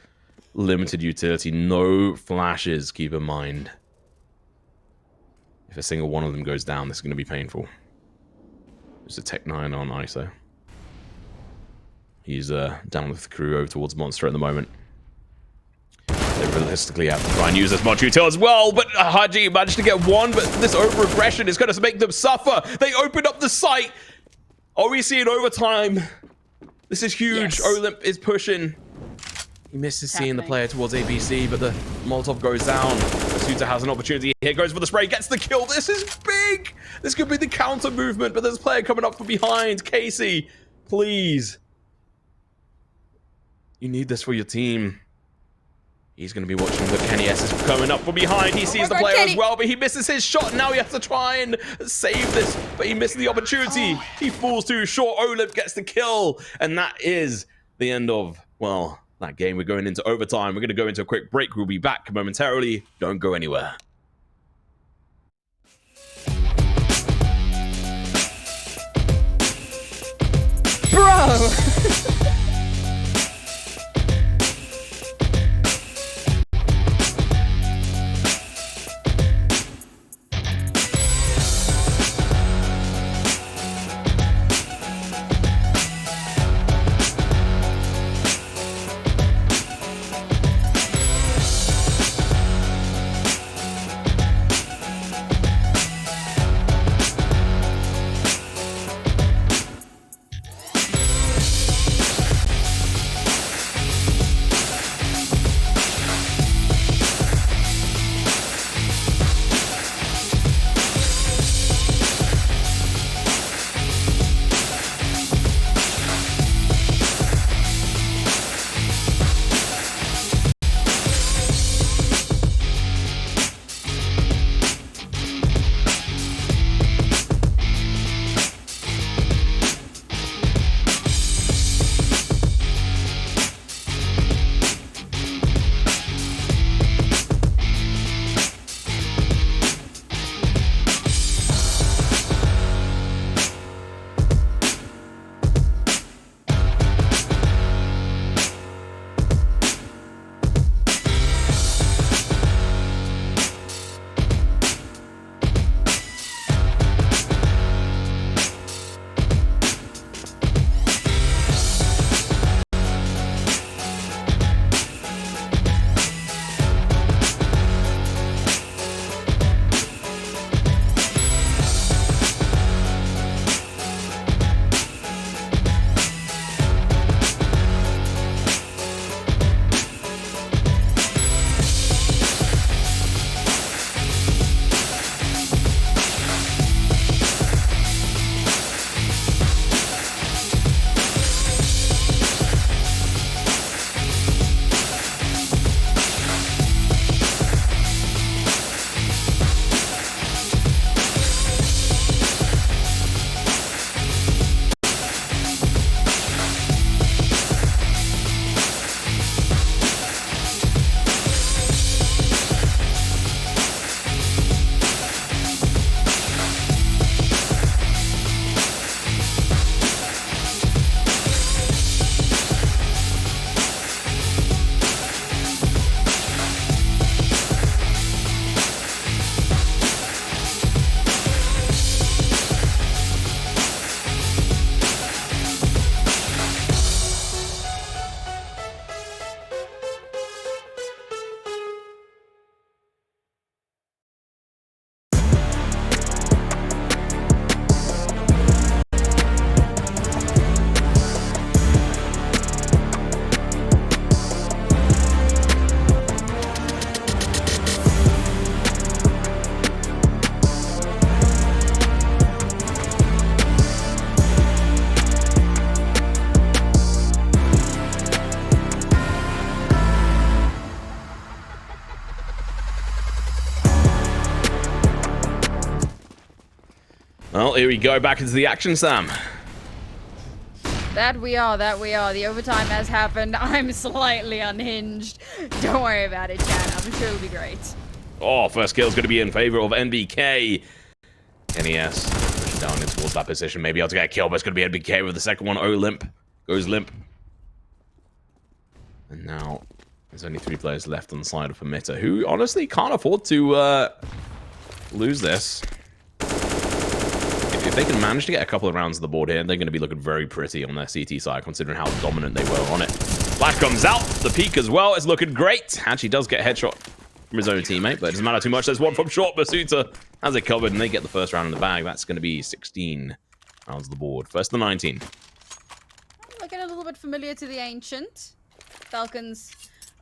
Limited utility. No flashes, keep in mind. If a single one of them goes down, this is going to be painful. There's a Tech 9 on ISO. He's down with the crew over towards Monster at the moment. They realistically have to try and use as much util as well, but Haji managed to get one, but this over-aggression is going to make them suffer. They opened up the site. Are we seeing overtime? This is huge. Yes. Olymp is pushing. He misses seeing the player towards ABC, but the Molotov goes down. Misutaaa has an opportunity. Here goes for the spray. Gets the kill. This is big. This could be the counter movement, but there's a player coming up from behind. Casey, please. You need this for your team. He's going to be watching, but Kenny S is coming up from behind. He sees the player as well, but he misses his shot. And now he has to try and save this, but he misses the opportunity. He falls too short. Olymp gets the kill. And that is the end of, well, that game. We're going into overtime. We're going to go into a quick break. We'll be back momentarily. Don't go anywhere. Bro! Well, here we go, back into the action, Sam. That we are. The overtime has happened. I'm slightly unhinged. Don't worry about it, Chad. I'm sure it'll be great. Oh, first kill is going to be in favor of NBK. NES pushing down in towards that position. Maybe able to get a kill, but it's going to be NBK with the second one. Oh, limp. Goes limp. And now there's only 3 players left on the side of Permitta, who honestly can't afford to lose this. If they can manage to get a couple of rounds on the board here, they're going to be looking very pretty on their CT side, considering how dominant they were on it. Flash comes out. The peak as well is looking great. Actually does get a headshot from his own teammate, but it doesn't matter too much. There's one from short. misutaaa has it covered, and they get the first round in the bag. That's going to be 16 rounds on the board. First to 19. Looking a little bit familiar to the Ancient. Falcons...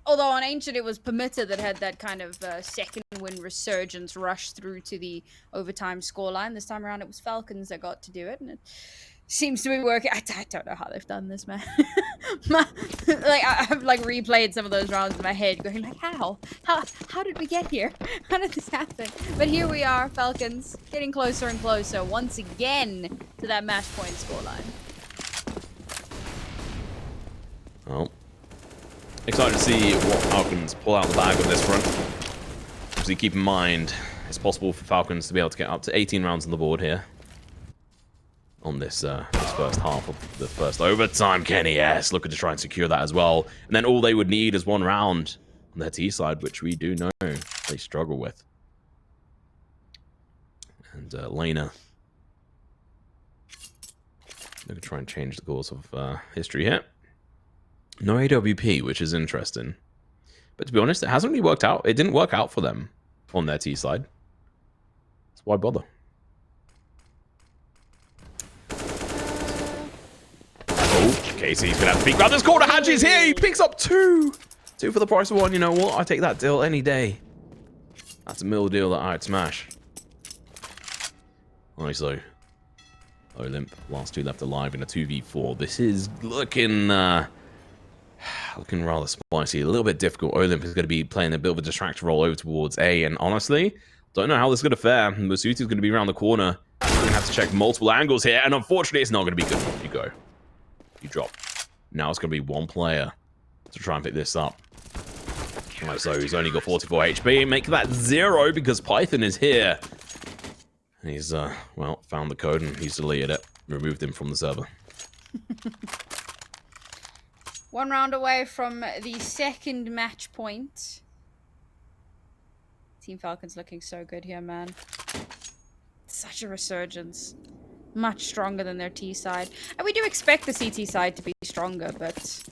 Although on Ancient, it was Permitta that had that kind of second win resurgence rush through to the overtime scoreline. This time around, it was Falcons that got to do it, and it seems to be working. I don't know how they've done this, man. I've like replayed some of those rounds in my head, going like, how did we get here? How did this happen? But here we are, Falcons, getting closer and closer once again to that match point scoreline. Well, excited to see what Falcons pull out the bag on this front. Obviously, keep in mind, it's possible for Falcons to be able to get up to 18 rounds on the board here. On this first half of the first overtime. Kenny S looking to try and secure that as well. And then all they would need is 1 round on their T side, which we do know they struggle with. And Layner looking to try and change the course of history here. No AWP, which is interesting. But to be honest, it hasn't really worked out. It didn't work out for them on their T side. So why bother? Oh, Casey's going to have to peek around this corner. Hadji's here. He picks up 2. 2 for the price of 1. You know what? I take that deal any day. That's a mill deal that I'd smash. Nice, though. Olymp, last 2 left alive in a 2v4. This is looking rather spicy, a little bit difficult. Olymp is going to be playing a bit of a distraction role over towards A, and honestly, don't know how this is going to fare. misutaaa is going to be around the corner. You're going to have to check multiple angles here, and unfortunately, it's not going to be good. You go. You drop. Now it's going to be 1 player to try and pick this up. So he's only got 44 HP. Make that 0 because Python is here. And he's, well, found the code and he's deleted it. Removed him from the server. 1 round away from the second match point. Team Falcons looking so good here, man. Such a resurgence. Much stronger than their T side. And we do expect the CT side to be stronger, but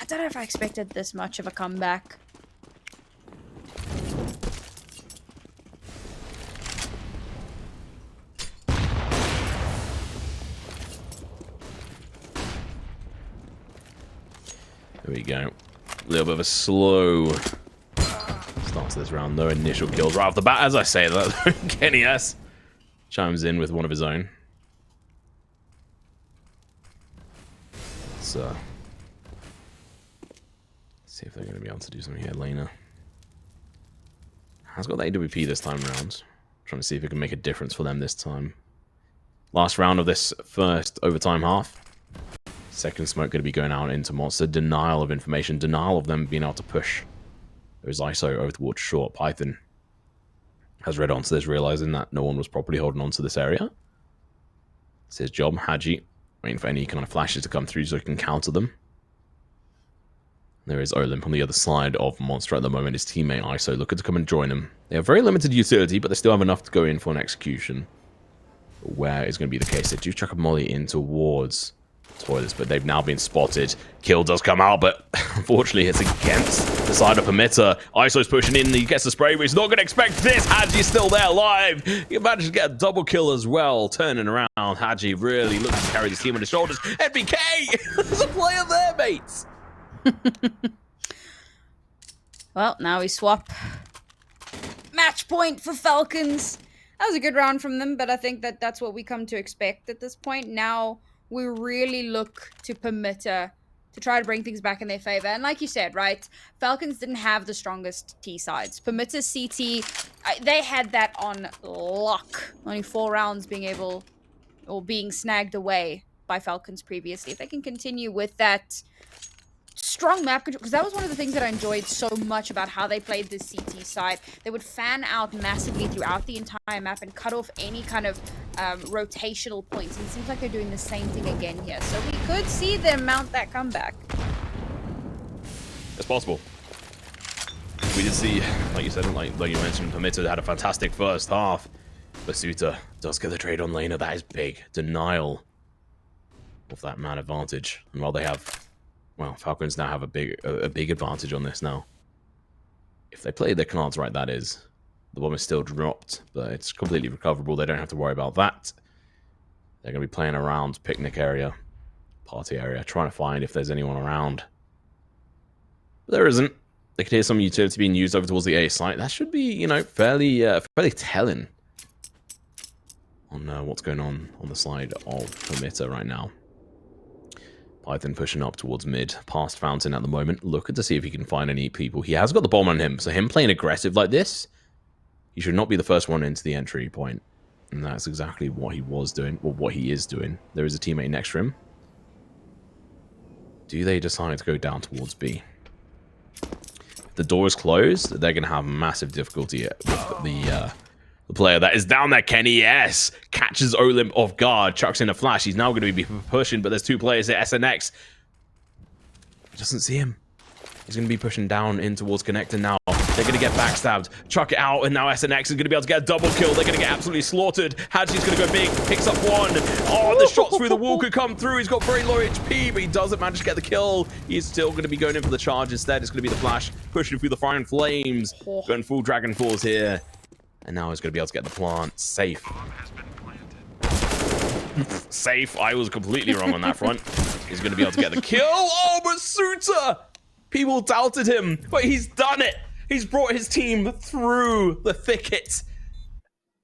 I don't know if I expected this much of a comeback. There we go. A little bit of a slow start to this round. No initial kills right off the bat. As I say that, Kenny S chimes in with one of his own. Let's see if they're going to be able to do something here. Layner has got the AWP this time around. Trying to see if it can make a difference for them this time. Last round of this first overtime half. Second smoke going to be going out into monster. Denial of information. Denial of them being able to push those ISO over towards short. Python has read onto this, realizing that no one was properly holding on to this area. It's his job. Hadji waiting for any kind of flashes to come through so he can counter them. There is Olymp on the other side of Monster at the moment. His teammate ISO looking to come and join him. They have very limited utility, but they still have enough to go in for an execution. Where is going to be the case? They do chuck a molly in towards toilets, but they've now been spotted. Kill does come out, but unfortunately it's against the side of Permitta. ISO's pushing in, he gets the spray, but he's not going to expect this. Hadji's still there alive. He managed to get a double kill as well. Turning around, Hadji really looking to carry this team on his shoulders. NBK! There's a player there, mates! Well, now we swap. Match point for Falcons. That was a good round from them, but I think that that's what we come to expect at this point. Now we really look to Permitta to try to bring things back in their favor. And like you said, right, Falcons didn't have the strongest T sides. Permitta's CT, they had that on lock. Only 4 rounds being able or being snagged away by Falcons previously. If they can continue with that strong map control, because that was one of the things that I enjoyed so much about how they played the CT side. They would fan out massively throughout the entire map and cut off any kind of rotational points. And it seems like they're doing the same thing again here. So we could see them mount that comeback. It's possible. We did see, like you said, like you mentioned, Permitta had a fantastic first half. misutaaa does get the trade on Layner. That is big. Denial of that man advantage. And while they have, well, Falcons now have a big advantage on this now. If they play their cards right, that is. The bomb is still dropped, but it's completely recoverable. They don't have to worry about that. They're going to be playing around picnic area, party area, trying to find if there's anyone around. But there isn't. They could hear some utility being used over towards the A site. That should be, you know, fairly telling on what's going on the side of Permitta right now. Python pushing up towards mid, past Fountain at the moment, looking to see if he can find any people. He has got the bomb on him, so him playing aggressive like this, he should not be the first one into the entry point. And that's exactly what he was doing, or what he is doing. There is a teammate next to him. Do they decide to go down towards B? If the door is closed, they're going to have massive difficulty with the player that is down there. Kenny, yes, catches Olymp off guard, chucks in a flash. He's now going to be pushing, but there's two players at SNX. He doesn't see him. He's going to be pushing down in towards connector now. They're going to get backstabbed. Chuck it out, and now SNX is going to be able to get a double kill. They're going to get absolutely slaughtered. Hadji's going to go big, picks up one. Oh, the shots through the wall could come through. He's got very low HP, but he doesn't manage to get the kill. He's still going to be going in for the charge instead. It's going to be the flash, pushing through the fire and flames. Going full Dragon Force here. And now he's going to be able to get the plant. Safe. Safe. I was completely wrong on that front. He's going to be able to get the kill. Oh, misutaaa! People doubted him, but he's done it. He's brought his team through the thicket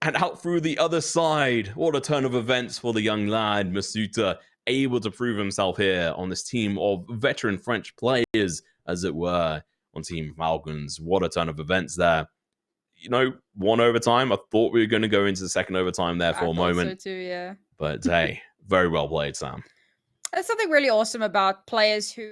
and out through the other side. What a turn of events for the young lad, misutaaa, able to prove himself here on this team of veteran French players, as it were, on Team Falcons. What a turn of events there. You know, one overtime. I thought we were going to go into the second overtime there for a moment. So too, yeah. But hey, very well played, Sam. That's something really awesome about players who